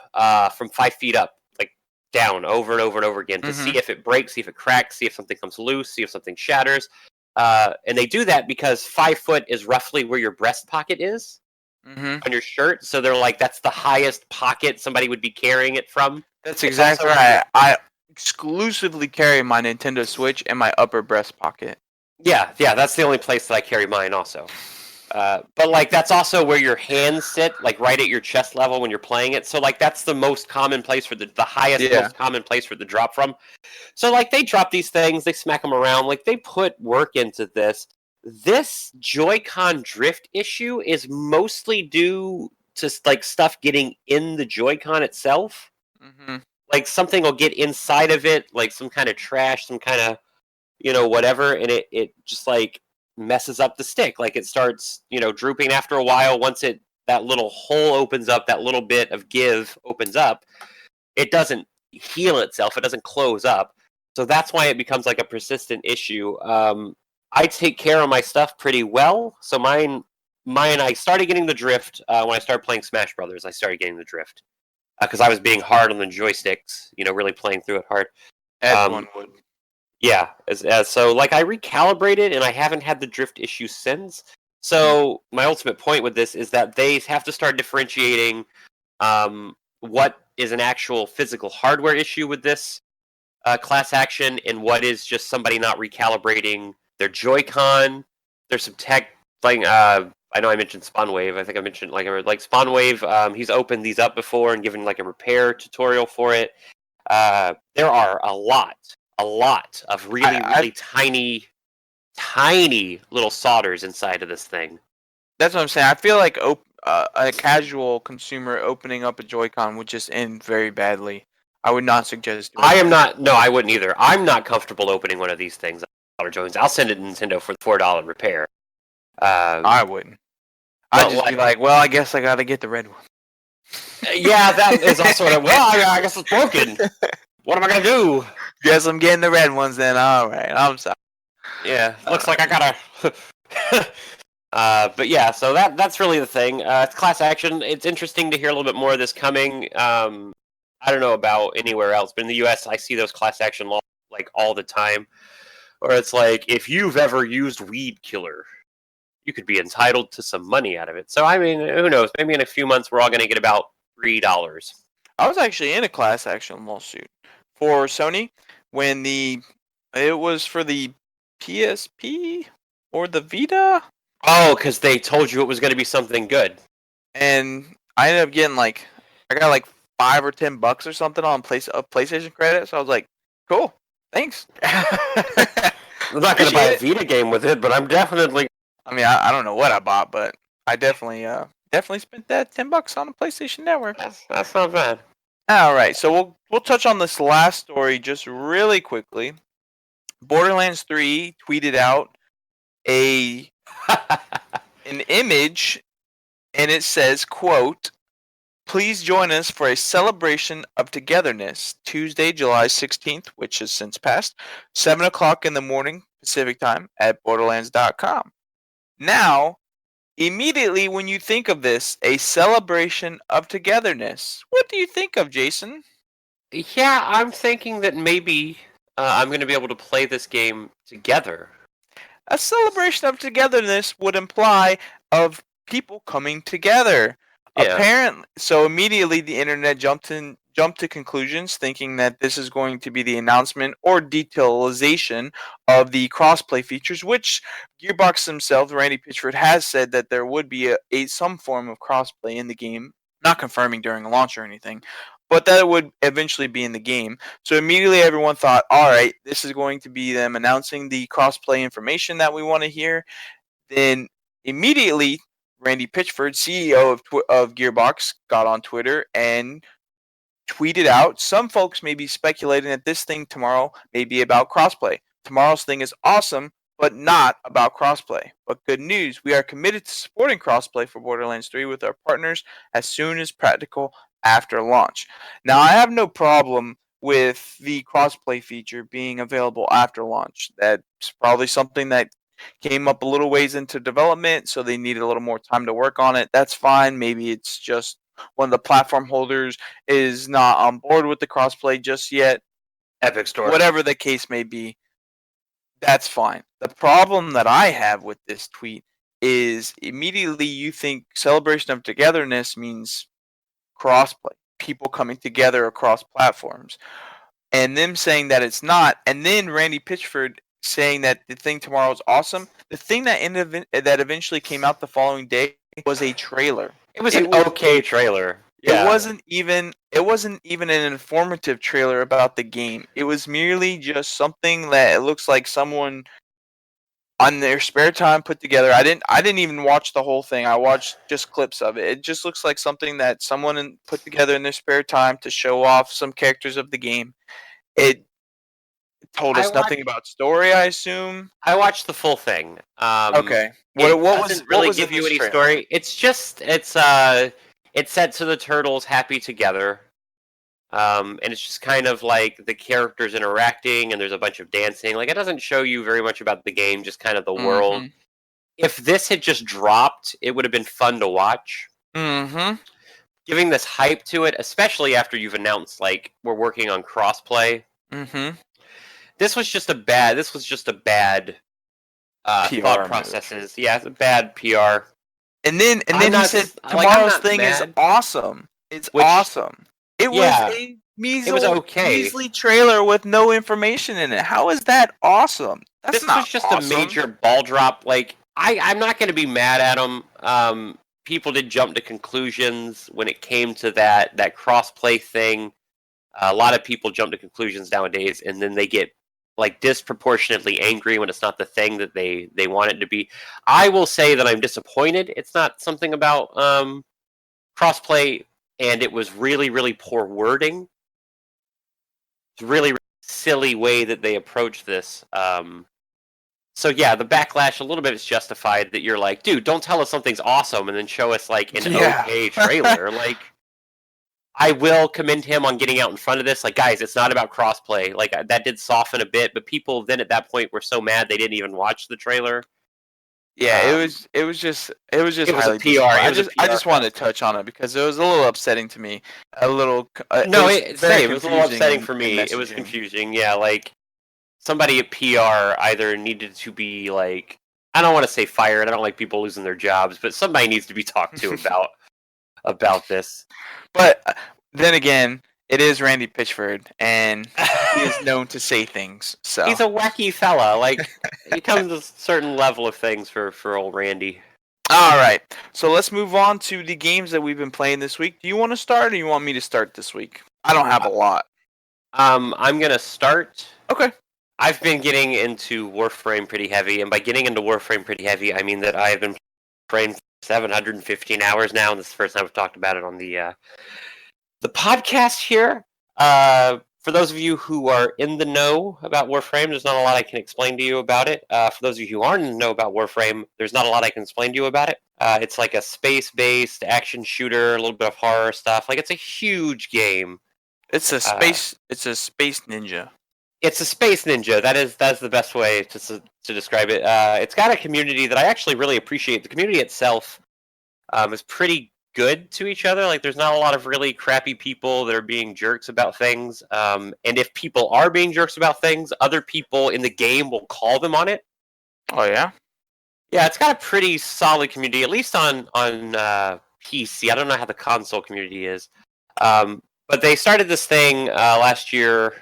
from 5 feet up, like down over and over and over again to see if it breaks, see if it cracks, see if something comes loose, see if something shatters. And they do that because 5 foot is roughly where your breast pocket is on your shirt. So they're like, that's the highest pocket somebody would be carrying it from.
That's exactly right. I exclusively carry my Nintendo Switch in my upper breast pocket.
Yeah, that's the only place that I carry mine also. But like that's also where your hands sit, like right at your chest level when you're playing it. So like that's the most common place for the highest, most common place for the drop from. So like they drop these things, they smack them around, like they put work into this. This Joy-Con drift issue is mostly due to like stuff getting in the Joy-Con itself. Like something will get inside of it, like some kind of trash, some kind of whatever, and it just like messes up the stick. Like it starts drooping after a while. Once that little hole opens up, that little bit of give opens up, it doesn't heal itself, it doesn't close up. So that's why it becomes like a persistent issue. I take care of my stuff pretty well. So mine I started getting the drift when I started playing Smash Brothers. I started getting the drift because I was being hard on the joysticks, really playing through it hard.
As one would.
Yeah, so like I recalibrated and I haven't had the drift issue since. So my ultimate point with this is that they have to start differentiating what is an actual physical hardware issue with this class action and what is just somebody not recalibrating their Joy-Con. There's some tech like I know I mentioned Spawnwave. I think I mentioned like Spawnwave. He's opened these up before and given like a repair tutorial for it. There are a lot of really tiny little solders inside of this thing.
That's what I'm saying. I feel like a casual consumer opening up a Joy-Con would just end very badly. I would not suggest doing
I am not. No, I wouldn't either. I'm not comfortable opening one of these things. I'll send it to Nintendo for the $4 repair.
I wouldn't. I'd just be like, well, I guess I got to get the red one.
Yeah, that is also I guess it's broken. What am I gonna do?
Guess I'm getting the red ones then. All right, I'm sorry.
Yeah, looks like I gotta. But yeah, so that's really the thing. It's class action. It's interesting to hear a little bit more of this coming. I don't know about anywhere else, but in the U.S., I see those class action laws like all the time, where it's like if you've ever used weed killer, you could be entitled to some money out of it. So I mean, who knows? Maybe in a few months, we're all gonna get about $3.
I was actually in a class action lawsuit for Sony when it was for the PSP or the Vita.
Oh, because they told you it was going to be something good.
And I ended up getting I got like $5 or $10 or something on PlayStation credit. So I was like, cool, thanks.
I'm not going to buy a Vita game with it, but I'm definitely.
I mean, I don't know what I bought, but I definitely spent that $10 on the PlayStation Network.
That's not bad.
All right, so we'll touch on this last story just really quickly. Borderlands 3 tweeted out an image, and it says, quote, "Please join us for a celebration of togetherness, Tuesday, July 16th, which has since passed, 7 o'clock in the morning Pacific time at Borderlands.com." Now, immediately when you think of this, a celebration of togetherness, what do you think of, Jason?
Yeah, I'm thinking that maybe I'm going to be able to play this game together.
A celebration of togetherness would imply of people coming together.
Yeah.
Apparently, so immediately the internet jumped to conclusions, thinking that this is going to be the announcement or detailization of the crossplay features, which Gearbox themselves, Randy Pitchford, has said that there would be some form of crossplay in the game, not confirming during a launch or anything, but that it would eventually be in the game. So immediately everyone thought, all right, this is going to be them announcing the crossplay information that we want to hear. Then immediately, Randy Pitchford, CEO of Gearbox, got on Twitter and tweeted out, some folks may be speculating that this thing tomorrow may be about crossplay. Tomorrow's thing is awesome, but not about crossplay. But good news, we are committed to supporting crossplay for Borderlands 3 with our partners as soon as practical after launch. Now, I have no problem with the crossplay feature being available after launch. That's probably something that came up a little ways into development, so they needed a little more time to work on it. That's fine. Maybe it's just one of the platform holders is not on board with the crossplay just yet.
Epic Store.
Whatever the case may be, that's fine. The problem that I have with this tweet is immediately you think celebration of togetherness means crossplay, people coming together across platforms, and them saying that it's not, and then Randy Pitchford saying that the thing tomorrow is awesome. The thing that eventually came out the following day was a trailer.
It was an
It was
okay trailer.
It
Yeah.
wasn't even an informative trailer about the game. It was merely just something that it looks like someone on their spare time put together. I didn't even watch the whole thing. I watched just clips of it. It just looks like something that put together in their spare time to show off some characters of the game. It told
I
us
watched
nothing about story, I assume.
I watched the full thing.
Okay. What
It
what was
doesn't
what
really
was
give
in
you
this
any
trailer?
story. It's set to the turtles happy together. And it's just kind of like the characters interacting and there's a bunch of dancing. Like it doesn't show you very much about the game, just kind of the world.
Mhm.
If this had just dropped, it would have been fun to watch.
Mhm.
Giving this hype to it, especially after you've announced like we're working on crossplay.
Mhm.
This was just a bad thought
PR move.
processes. Yeah, it's a bad PR.
And then he said
I'm
tomorrow's
not
thing is
mad.
awesome. It's
Which
awesome. It was
yeah,
a
it was okay.
measly trailer with no information in it. How is that awesome? That's
This was
not
just a
awesome.
major ball drop. Like I'm not going to be mad at them. People did jump to conclusions when it came to that crossplay thing. A lot of people jump to conclusions nowadays, and then they get like disproportionately angry when it's not the thing that they want it to be. I will say that I'm disappointed. It's not something about crossplay, and it was really really poor wording. It's really silly way that they approached this. So yeah, the backlash a little bit is justified that you're like, dude, don't tell us something's awesome and then show us like an
Yeah.
okay trailer. Like I will commend him on getting out in front of this. Like, guys, it's not about crossplay. Like that did soften a bit, but people then at that point were so mad they didn't even watch the trailer.
Yeah,
Um,
it was just
it was a
highly
PR.
disappointing.
It was a
I
PR
just wanted
fest.
to touch on it because it was a little upsetting to me. It
No,
was very
same. It was a little
confusing
upsetting
in
for me. It was
messaging.
confusing. Yeah, like somebody at PR either needed to be like, I don't want to say fired. I don't like people losing their jobs, but somebody needs to be talked to about this.
But then again, it is Randy Pitchford, and he is known to say things. So,
He's a wacky fella. Like he comes to a certain level of things for old Randy.
all right. So let's move on to the games that we've been playing this week. Do you want to start, or do you want me to start this week? I don't have a lot.
I'm gonna start.
Okay.
I've been getting into Warframe pretty heavy, and by getting into Warframe pretty heavy, I mean that I have been playing 715 hours now, and this is the first time I've talked about it on the podcast here. For those of you who are in the know about Warframe, there's not a lot I can explain to you about it. For those of you who aren't in the know about Warframe, there's not a lot I can explain to you about it. It's like a space-based action shooter, a little bit of horror stuff. Like it's a huge game.
It's a space ninja.
It's a space ninja. That's the best way to describe it. It's got a community that I actually really appreciate. The community itself is pretty good to each other. Like, there's not a lot of really crappy people that are being jerks about things. And if people are being jerks about things, other people in the game will call them on it.
Oh yeah.
Yeah, it's got a pretty solid community, at least on PC. I don't know how the console community is, but they started this thing last year.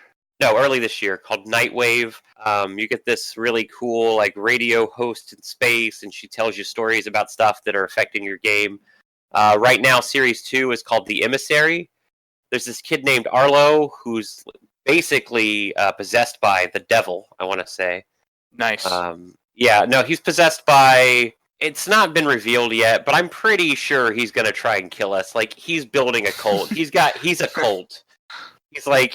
No, early this year, called Nightwave. You get this really cool like radio host in space, and she tells you stories about stuff that are affecting your game. Right now, Series 2 is called The Emissary. There's this kid named Arlo who's basically possessed by the devil, I want to say.
Nice.
Yeah, no, he's possessed by. It's not been revealed yet, but I'm pretty sure he's gonna try and kill us. Like, he's building a cult. He's a cult.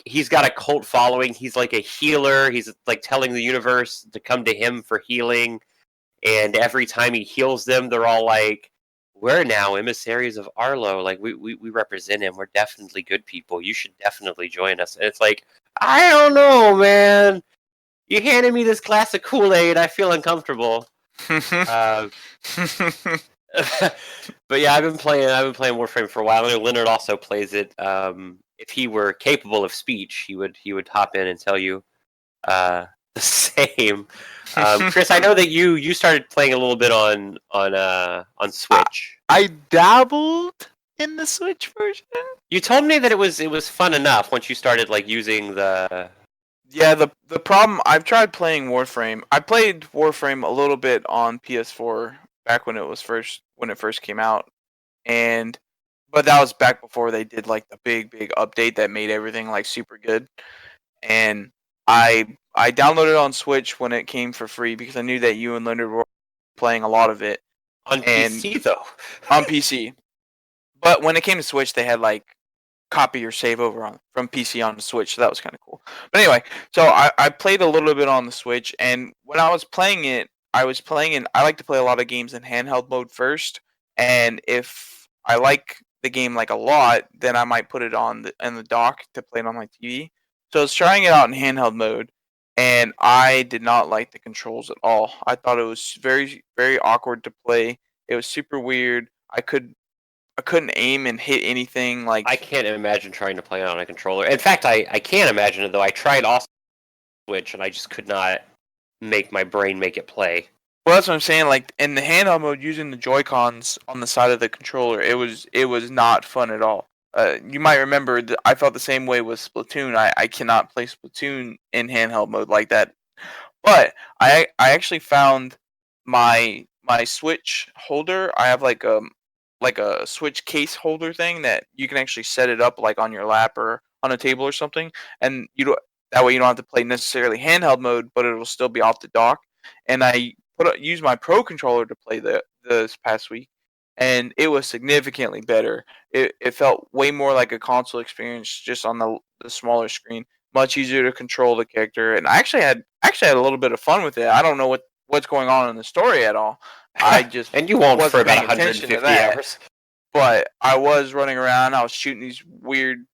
He's got a cult following. He's like a healer. He's like telling the universe to come to him for healing. And every time he heals them, they're all like, "We're now emissaries of Arlo. Like, we represent him. We're definitely good people. You should definitely join us." And it's like, I don't know, man. You handed me this glass of Kool-Aid. I feel uncomfortable. But yeah, I've been playing Warframe for a while. I know Leonard also plays it. If he were capable of speech, he would hop in and tell you the same. Chris, I know that you started playing a little bit on Switch.
I dabbled in the Switch version.
You told me that it was fun enough once you started like using the.
Yeah, the problem, I've tried playing Warframe. I played Warframe a little bit on PS4 back when it first came out, but that was back before they did like the big update that made everything like super good. And I downloaded it on Switch when it came for free because I knew that you and Leonard were playing a lot of it
On PC though.
on PC. But when it came to Switch, they had like copy or save over from PC on the Switch, so that was kind of cool. But anyway, so I played a little bit on the Switch, and when I was playing it, I like to play a lot of games in handheld mode first, and if I like the game like a lot, then I might put it on in the dock to play it on my TV. So I was trying it out in handheld mode, and I did not like the controls at all. I thought it was very awkward to play. It was super weird. I couldn't aim and hit anything like.
I can't imagine trying to play it on a controller. In fact, I can't imagine it though. I tried also Switch and I just could not make my brain make it play.
Well, that's what I'm saying. Like in the handheld mode, using the Joy-Cons on the side of the controller, it was not fun at all. You might remember that I felt the same way with Splatoon. I cannot play Splatoon in handheld mode like that. But I actually found my Switch holder. I have like a Switch case holder thing that you can actually set it up like on your lap or on a table or something, and that way you don't have to play necessarily handheld mode, but it'll still be off the dock. And I use my Pro controller to play this past week, and it was significantly better. It felt way more like a console experience just on the smaller screen. Much easier to control the character, and I actually had a little bit of fun with it. I don't know what's going on in the story at all. I just
and you won't for
wasn't
about
paying attention
150
to that.
hours.
But I was running around. I was shooting these weird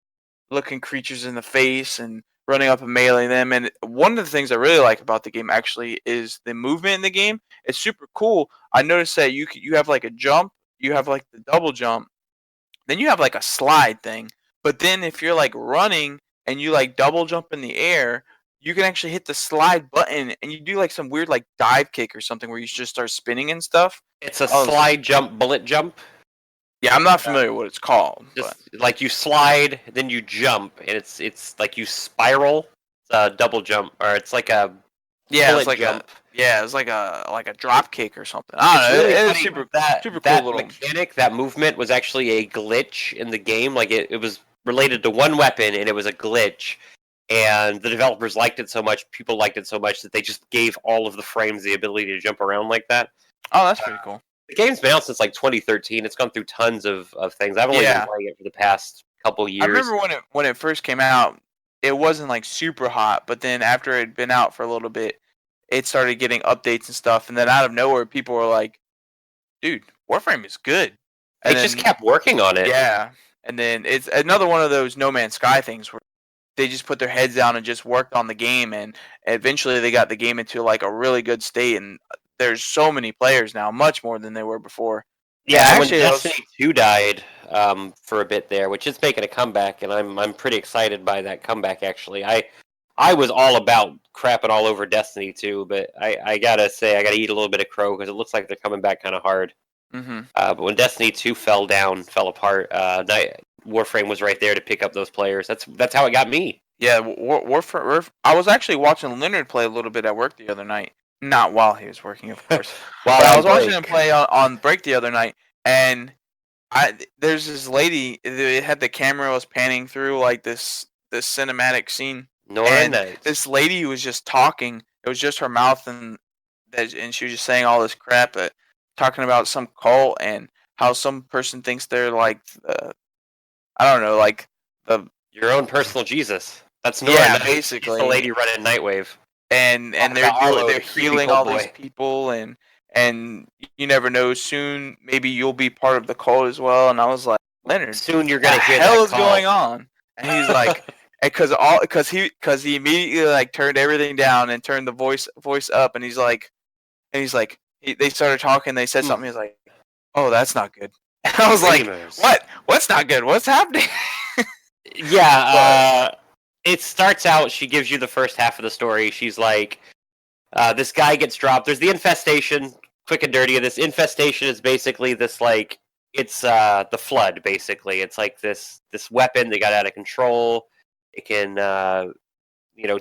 looking creatures in the face and running up and meleeing them. And one of the things I really like about the game actually is the movement in the game. It's super cool. I noticed that you have like a jump, you have like the double jump, then you have like a slide thing. But then if you're like running and you like double jump in the air, you can actually hit the slide button and you do like some weird like dive kick or something where you just start spinning and stuff.
It's a slide jump, bullet jump.
Yeah, I'm not familiar with what it's called.
Just like you slide, then you jump, and it's like you spiral. It's a double jump, or it's like a
it's like
jump.
it's like a drop kick or something. I don't know.
Really
It's
funny.
super
That
cool little
mechanic, that movement was actually a glitch in the game. Like it was related to one weapon, and it was a glitch. And the developers liked it so much, people liked it so much that they just gave all of the frames the ability to jump around like that.
Oh, that's pretty cool.
The game's been out since like 2013. It's gone through tons of things. I've only been playing it for the past couple years.
I remember when it first came out, it wasn't like super hot, but then after it had been out for a little bit, it started getting updates and stuff, and then out of nowhere, people were like, "Dude, Warframe is good."
And they just kept working on it.
Yeah, and then it's another one of those No Man's Sky things where they just put their heads down and just worked on the game, and eventually they got the game into like a really good state. And there's so many players now, much more than there were before. And
Yeah, when
actually,
Destiny 2 died for a bit there, which is making a comeback, and I'm pretty excited by that comeback. Actually, I was all about crapping all over Destiny 2, but I gotta say I gotta eat a little bit of crow because it looks like they're coming back kind of hard.
hmm
But when Destiny 2 fell apart, Warframe was right there to pick up those players. That's how it got me.
yeah, I was actually watching Leonard play a little bit at work the other night. Not while he was working, of course,
While
but I
on
was watching him
break,
play on break the other night, and there's this lady. It had the camera was panning through like this cinematic scene,
Nora
and
Knight.
this lady was just talking. It was just her mouth, and she was just saying all this crap, talking about some cult and how some person thinks they're like I don't know, like the
Your own personal Jesus. That's Nora
yeah,
Knight. She's the
basically,
lady running Nightwave.
and
Talking about Arlo,
they're
the creepy
healing
cult
all these
boy.
people, and you never know. Soon, maybe you'll be part of the cult as well. And I was like, Leonard,
Soon you're
the
gonna hear
hell
that
is
call.
going on? And he's like, because he immediately like turned everything down and turned the voice up, and they started talking. They said something. He's like, oh, that's not good. And I was like,
Dreamers.
what? What's not good? What's happening? But
Yeah, it starts out, she gives you the first half of the story. She's like, this guy gets dropped. There's the infestation. Quick and dirty. This infestation is basically this like it's the flood. Basically, it's like this weapon that got out of control. It can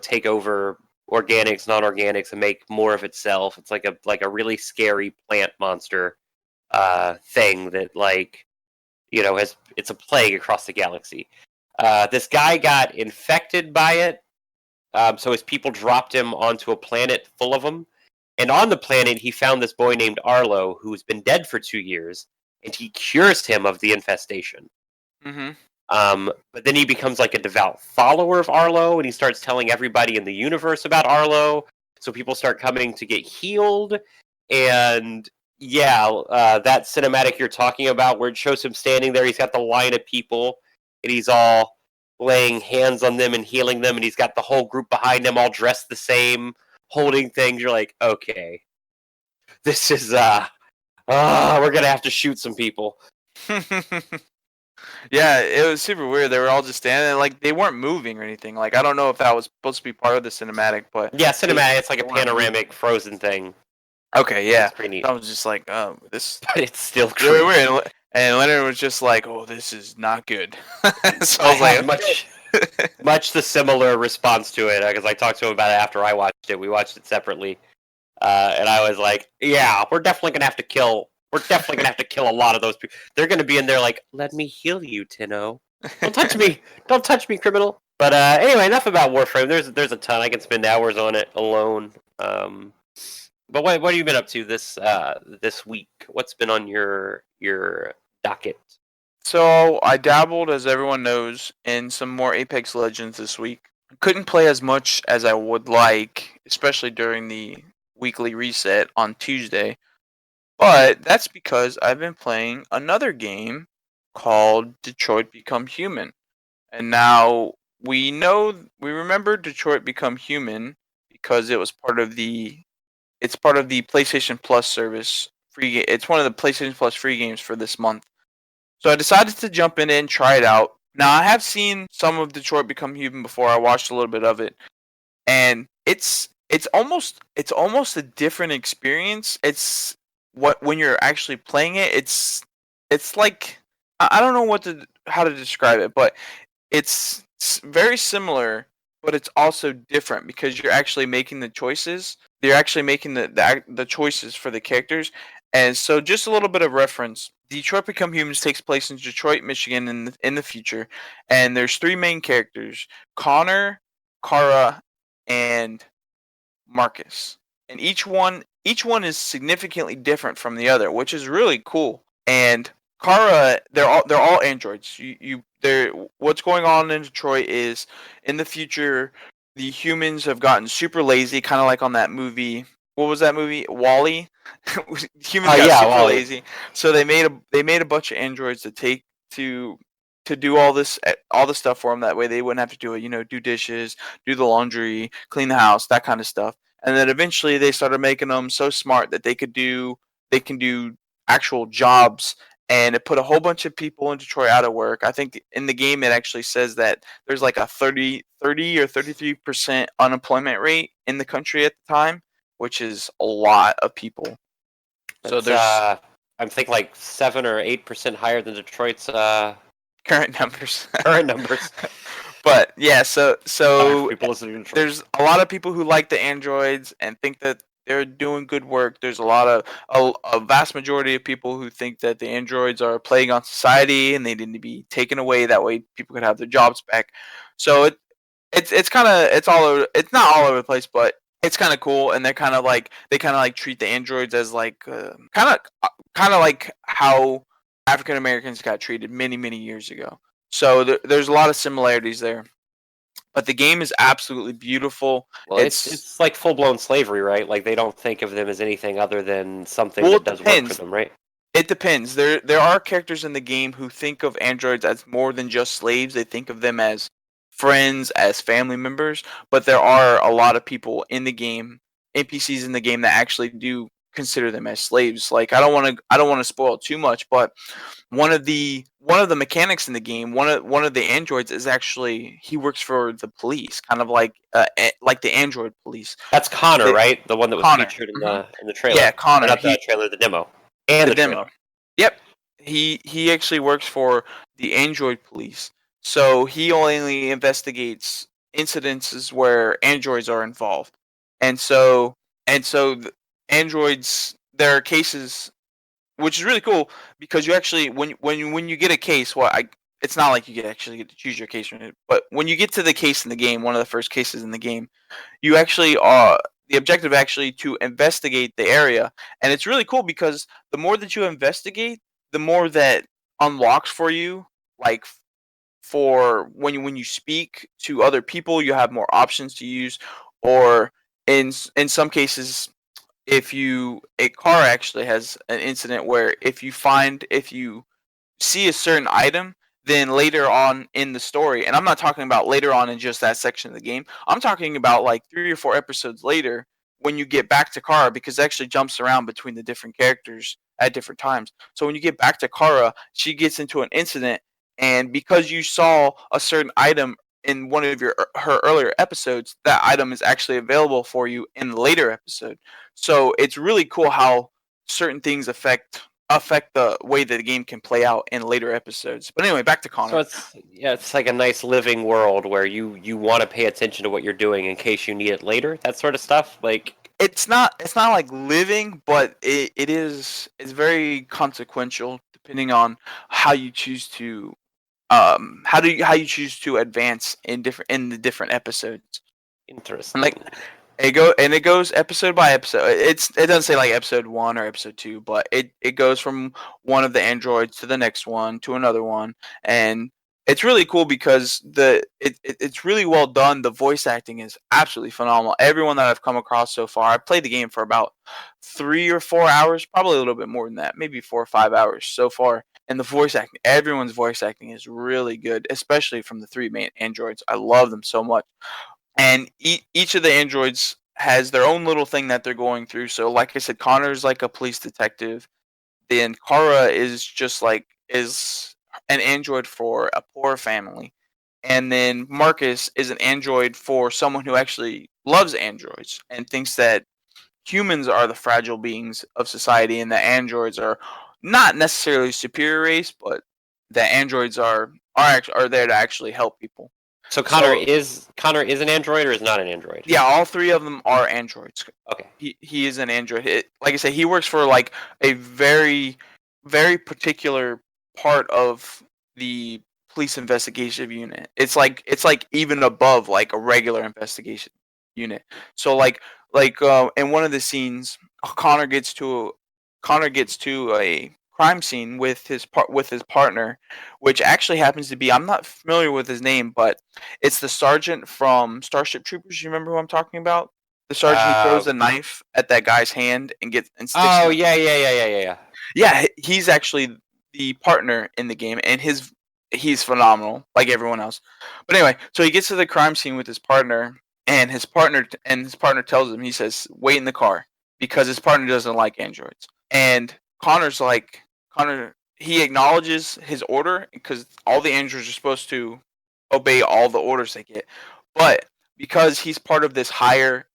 take over organics, non-organics, and make more of itself. It's like a really scary plant monster thing that has it's a plague across the galaxy. This guy got infected by it, so his people dropped him onto a planet full of them. And on the planet, he found this boy named Arlo, who's been dead for 2 years, and he cures him of the infestation.
mm-hmm.
But then he becomes like a devout follower of Arlo, and he starts telling everybody in the universe about Arlo. So people start coming to get healed. And yeah, that cinematic you're talking about, where it shows him standing there, he's got the line of people, and he's all laying hands on them and healing them, and he's got the whole group behind him, all dressed the same, holding things. You're like, okay, this is we're gonna have to shoot some people.
Yeah, it was super weird. They were all just standing there, like they weren't moving or anything. Like I don't know if that was supposed to be part of the cinematic, but
Yeah, cinematic. It's like
they
a
weren't moving.
panoramic frozen thing.
Okay, yeah.
It's pretty neat.
I was just like, oh, this
But it's still
really
creepy.
weird. And Leonard was just like, oh, this is not good. So I
I
was like,
had much the similar response to it because I talked to him about it after I watched it. We watched it separately, and I was like, "Yeah, we're definitely gonna have to kill. We're definitely gonna have to kill a lot of those people. They're gonna be in there like, let me heal you, Tino. Don't touch me. Don't touch me, criminal." But anyway, enough about Warframe. There's a ton. I can spend hours on it alone. But what have you been up to this week? What's been on your docket?
So I dabbled, as everyone knows, in some more Apex Legends this week. Couldn't play as much as I would like, especially during the weekly reset on Tuesday. But that's because I've been playing another game called Detroit Become Human. And now we remember Detroit Become Human because it's part of the PlayStation Plus service it's one of the PlayStation Plus free games for this month. So I decided to jump in and try it out. Now I have seen some of Detroit Become Human before. I watched a little bit of it, and it's almost a different experience. It's what when you're actually playing it. It's like I don't know how to describe it, but very similar, but it's also different because you're actually making the choices. You're actually making the choices for the characters. And so, just a little bit of reference. Detroit Become Humans takes place in Detroit, Michigan, in the future, and there's three main characters: Connor, Kara, and Marcus. And each one is significantly different from the other, which is really cool. And Kara, they're all androids. They're what's going on in Detroit is in the future the humans have gotten super lazy, kind of like on that movie. What was that movie? Wall-E. Humans got
Yeah,
super
Wally.
lazy, so they made a bunch of androids to take to to do all this stuff for them. That way they wouldn't have to do it. Do dishes, do the laundry, clean the house, that kind of stuff. And then eventually they started making them so smart that they can do actual jobs, and it put a whole bunch of people in Detroit out of work. I think in the game it actually says that there's like a 30 or 33% unemployment rate in the country at the time, which is a lot of people. So
That's
there's
I'm thinking like 7 or 8% higher than Detroit's
current numbers.
current numbers.
But yeah, so
Sorry for
so
people listening to Detroit.
there's a lot of people who like the androids and think that they're doing good work. There's a vast majority of people who think that the androids are plaguing on society and they need to be taken away. That way, people could have their jobs back. So it's kind of it's all over. It's not all over the place, but it's kind of cool. And they kind of like treat the androids as like kind of like how African Americans got treated many years ago. So there's a lot of similarities there. But the game is absolutely beautiful.
Well, it's like full blown slavery, right? Like they don't think of them as anything other than something
Well,
that
it
does work for
depends.
them, right?
It depends. There are characters in the game who think of androids as more than just slaves. They think of them as friends, as family members. But there are a lot of people in the game, NPCs in the game, that actually do consider them as slaves. Like I don't want to spoil too much, but one of the mechanics in the game, one of the androids is actually he works for the police, kind of like the android police.
That's Connor,
They,
right? The one that was
Connor.
featured in
Hmm.
the trailer.
Yeah,
Or
Connor.
not the trailer, the demo. And
The
the trailer.
demo. Yep. He actually works for the android police. So he only investigates incidences where androids are involved. And so the androids, there are cases, which is really cool because you actually when you get a case, it's not like actually get to choose your case, right? But when you get to the case in the game, one of the first cases in the game, you actually are the objective actually to investigate the area. And it's really cool because the more that you investigate, the more that unlocks for you. Like for when you speak to other people, you have more options to use. Or in some cases, if you a car actually has an incident where if you see a certain item, then later on in the story, and I'm not talking about later on in just that section of the game, I'm talking about like 3 or 4 episodes later when you get back to Kara, because it actually jumps around between the different characters at different times. So when you get back to Kara, she gets into an incident, and because you saw a certain item in one of her earlier episodes, that item is actually available for you in the later episode. So it's really cool how certain things affect the way that the game can play out in later episodes. But anyway, back to
So
Connor.
it's like a nice living world where you want to pay attention to what you're doing in case you need it later, that sort of stuff. Like
It's not like living, but it's very consequential depending on how you choose to how you choose to advance in the different episodes. And like
interesting.
it goes episode by episode. It doesn't say like episode 1 or episode 2, but it goes from one of the androids to the next one to another one, and it's really cool because it's really well done. The voice acting is absolutely phenomenal. Everyone that I've come across so far, I've played the game for about 3 or 4 hours, probably a little bit more than that, maybe 4 or 5 hours so far. And the voice acting, everyone's voice acting is really good, especially from the three main androids. I love them so much. And each of the androids has their own little thing that they're going through. So, like I said, Connor's like a police detective. Then Kara is an android for a poor family, and then Marcus is an android for someone who actually loves androids and thinks that humans are the fragile beings of society, and that androids are not necessarily superior race, but that androids are there to actually help people.
So
So
Connor is an android or is not an android?
yeah, all three of them are androids.
Okay.
He is an android. Like I said, he works for like a very particular part of the police investigation unit. It's like even above like a regular investigation unit. So in one of the scenes, Connor gets to Connor gets to a crime scene with with his partner, which actually happens to be, I'm not familiar with his name, but it's the sergeant from Starship Troopers. You remember who I'm talking about? The sergeant who throws
Uh,
the knife at that guy's hand and sticks
oh
him.
yeah.
Yeah, he's actually the partner in the game, and he's phenomenal, like everyone else. But anyway, so he gets to the crime scene with his partner, and his partner tells him, he says, "Wait in the car," because his partner doesn't like androids. And Connor's like, he acknowledges his order because all the androids are supposed to obey all the orders they get, but because he's part of this higher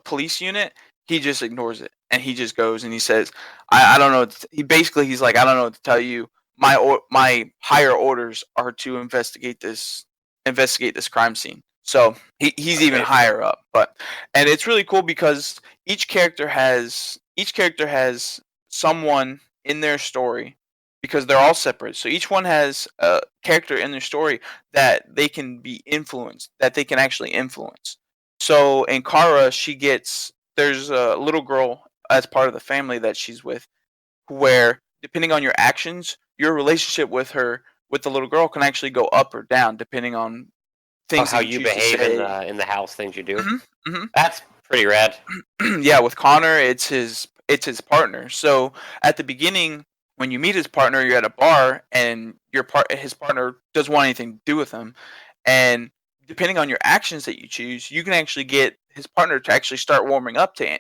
police unit, he just ignores it and he just goes and he says, "I don't know." He's like, "I don't know what to tell you. My higher orders are to investigate this crime scene." So he's even
Okay.
higher up, and it's really cool because each character has someone in their story because they're all separate. So each one has a character in their story that they can be influenced, that they can actually influence. So in Kara, there's a little girl as part of the family that she's with, where depending on your actions, your relationship with the little girl can actually go up or down depending on
Oh,
things
how
that you
you
choose to
behave in
say.
the house, things you do.
Hmm. Hmm.
That's pretty rad.
Yeah, with Connor, it's his partner. So at the beginning, when you meet his partner, you're at a bar, and his partner doesn't want anything to do with him. And depending on your actions that you choose, you can actually get his partner to actually start warming up to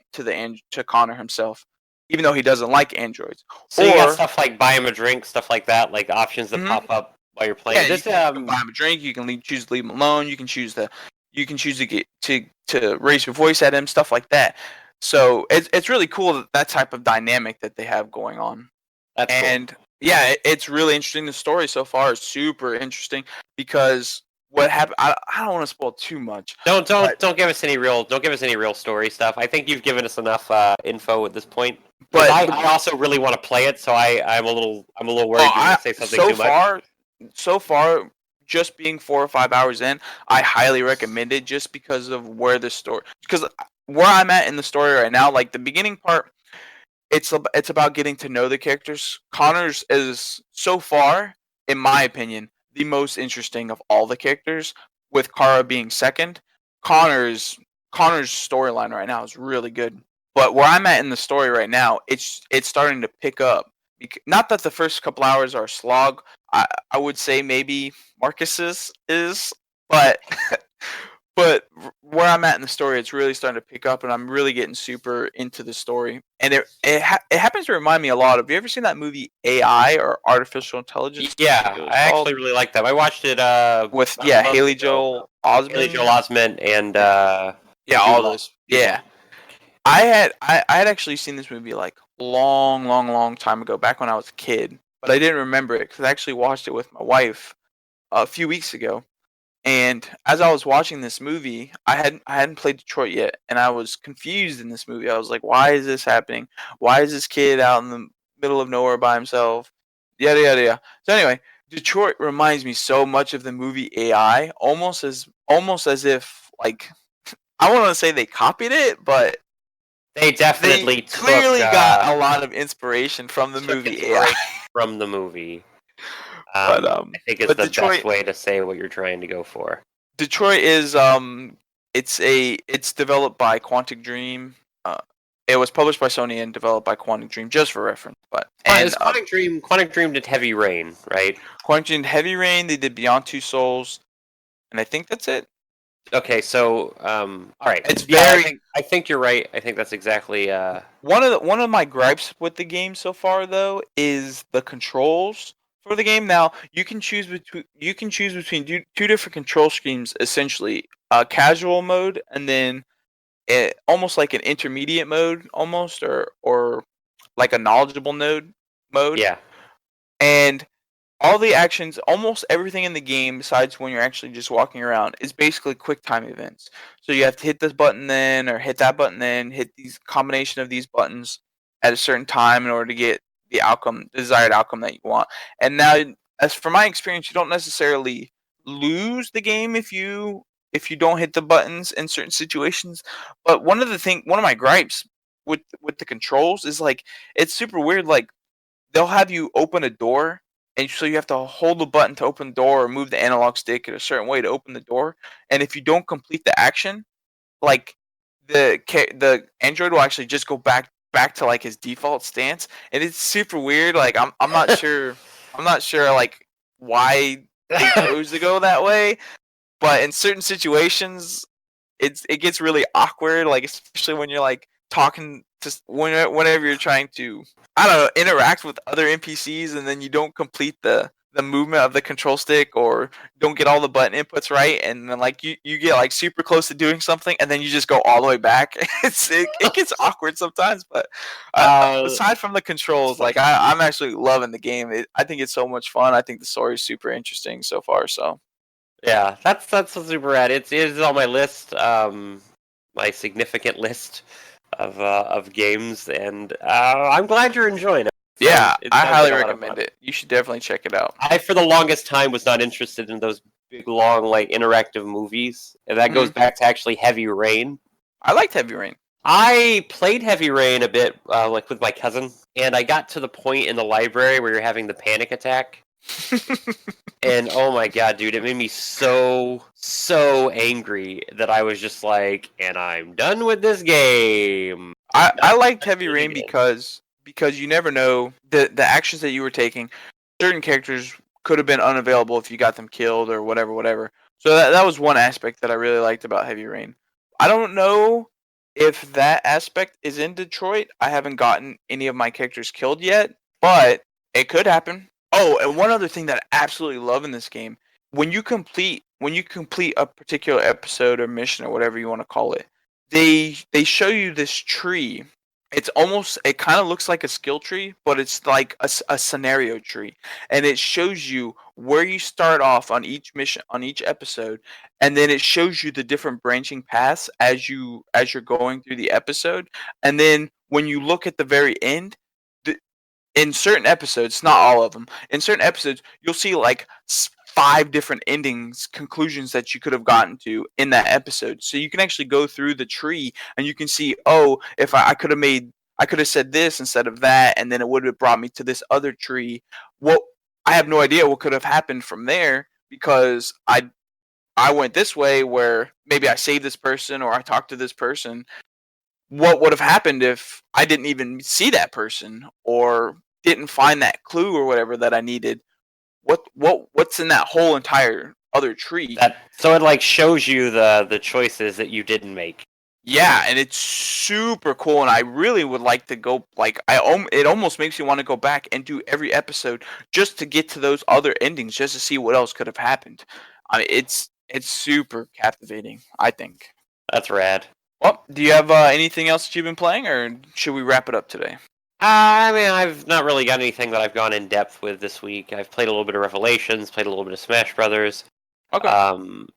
Connor himself, even though he doesn't like androids.
So you got
Or
stuff like buy him a drink, stuff like that, like options that
mhm,
pop up while you're
yeah,
playing.
you
This
can buy him a drink. You can choose to leave him alone. You can choose to get to raise your voice at him, stuff like that. So it's really cool that type of dynamic that they have going on.
that's cool.
And yeah, it's really interesting. The story so far is super interesting because what happened. I don't want to spoil too much,
Don't
but
don't don't give us any real story stuff. I think you've given us enough info at this point. Because
but
I also really want to play it, so I'm a little
oh,
worried you're
I
gonna say something
so
too much.
far so far just being 4 or 5 hours in, I highly recommend it just because of where I'm at in the story right now. Like the beginning part, it's about getting to know the characters. Connors is so far, in my opinion, the most interesting of all the characters, with Kara being second. Connors Connor's storyline right now is really good. But where I'm at in the story right now, it's starting to pick up. Not that the first couple hours are a slog. I would say maybe Marcus's is, but where I'm at in the story, it's really starting to pick up, and I'm really getting super into the story. And it happens to remind me a lot of. Have you ever seen that movie AI or Artificial Intelligence? I think
Yeah,
it was
I
called
actually really like them. I watched it
with
about a month
Haley
ago.
Joel
Haley
Osment.
Joel Osment and
Yeah,
Jude
all
Law.
those.
Jude
Yeah,
Law.
I had actually seen this movie like long, long, long time ago, back when I was a kid, but I didn't remember it because I actually watched it with my wife a few weeks ago. And as I was watching this movie, I hadn't played Detroit yet, and I was confused in this movie. I was like, "Why is this happening? Why is this kid out in the middle of nowhere by himself?" Yada yada yada. So anyway, Detroit reminds me so much of the movie AI, almost as if like I want to say they copied it, but
They
they
definitely
clearly got a lot of inspiration from the
took
movie AI.
inspiration from the movie.
But
I think it's
but
the best
Detroit
way to say what you're trying to go for.
Detroit is it's developed by Quantic Dream. Uh, it was published by Sony and developed by Quantic Dream, just for reference. But and
It's Quantic Dream did Heavy Rain, right?
Quantic Dream Heavy Rain, they did Beyond Two Souls, and I think that's it.
Okay, so all right,
It's
yeah, I
very
think I think you're right. I think that's exactly
one of my gripes with the game so far though is the controls for the game. Now you can choose between two different control schemes essentially, casual mode and then almost like an intermediate mode almost or like a knowledgeable mode.
yeah.
And all the actions, almost everything in the game besides when you're actually just walking around, is basically quick time events. So you have to hit this button then or hit that button then, hit these combination of these buttons at a certain time in order to get the desired outcome that you want. And now, as for my experience, you don't necessarily lose the game if you don't hit the buttons in certain situations. But one of my gripes with the controls is like it's super weird. Like they'll have you open a door, and so you have to hold the button to open the door or move the analog stick in a certain way to open the door. And if you don't complete the action, like the android will actually just go back to like his default stance, and it's super weird. Like I'm not sure like why they chose to go that way. But in certain situations, it gets really awkward. Like especially when you're like talking to whenever you're trying to I don't know interact with other NPCs and then you don't complete the movement of the control stick or don't get all the button inputs right and then like you get like super close to doing something and then you just go all the way back. It gets awkward sometimes, but
uh,
aside from the controls, like I'm actually loving the game. I think it's so much fun. I think the story is super interesting so far. So
yeah, that's super rad. It's on my list, my significant list of games, and I'm glad you're enjoying it.
yeah,
It
I
sounds like
highly
a lot of
recommend
fun.
it. You should definitely check it out.
I, for the longest time, was not interested in those big, long, like interactive movies, and that goes
Mhm.
back to actually Heavy Rain.
I liked Heavy Rain.
I played Heavy Rain a bit, like with my cousin, and I got to the point in the library where you're having the panic attack. And oh my god, dude, it made me so angry that I was just like, and I'm done with this game.
I
Not
liked Heavy
touching it
Rain
again.
because you never know the actions that you were taking. Certain characters could have been unavailable if you got them killed or whatever. So that was one aspect that I really liked about Heavy Rain. I don't know if that aspect is in Detroit. I haven't gotten any of my characters killed yet, but it could happen. Oh, and one other thing that I absolutely love in this game, when you complete a particular episode or mission or whatever you want to call it, they show you this tree. It kind of looks like a skill tree, but it's like a scenario tree, and it shows you where you start off on each mission on each episode, and then it shows you the different branching paths as you're going through the episode, and then when you look at the very end, the, in certain episodes, not all of them, in certain episodes, you'll see like five different endings, conclusions that you could have gotten to in that episode. So you can actually go through the tree and you can see, oh, if I could have I could have said this instead of that, and then it would have brought me to this other tree. Well, I have no idea what could have happened from there because I went this way where maybe I saved this person or I talked to this person. What would have happened if I didn't even see that person or didn't find that clue or whatever that I needed? What's in that whole entire other tree?
That so it like shows you the choices that you didn't make.
Yeah, and it's super cool, and I really would like to go. Like, it almost makes me want to go back and do every episode just to get to those other endings, just to see what else could have happened. I mean, it's super captivating. I think.
That's rad.
Well, do you have anything else that you've been playing, or should we wrap it up today?
I mean, I've not really got anything that I've gone in depth with this week. I've played a little bit of Revelations, played a little bit of Smash Brothers.
Okay.
Um,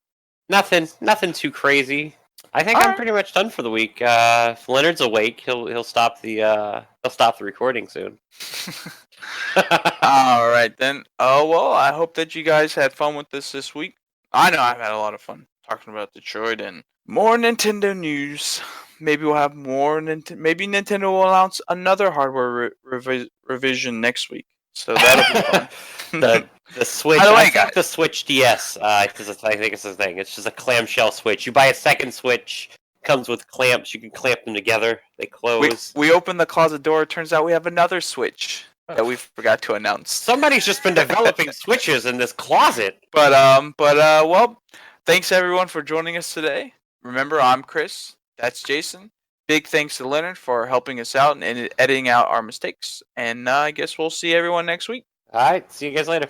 nothing too crazy. I think
All
I'm
right.
pretty much done for the week. If Leonard's awake, he'll stop the recording soon.
All right then. Oh well, I hope that you guys had fun with this week. I know I've had a lot of fun talking about Detroit and more Nintendo news. Maybe we'll have more. Maybe Nintendo will announce another hardware revision next week. So that'll be fun.
the Switch.
By the
I
way,
think
guys.
the Switch DS. I think it's the thing. It's just a clamshell Switch. You buy a second Switch, comes with clamps. You can clamp them together. They
We
close.
we open the closet door. It turns out we have another Switch that we forgot to announce.
Somebody's just been developing switches in this closet.
Well, thanks everyone for joining us today. Remember, I'm Chris. That's Jason. Big thanks to Leonard for helping us out and editing out our mistakes. And I guess we'll see everyone next week.
All right. See you guys later.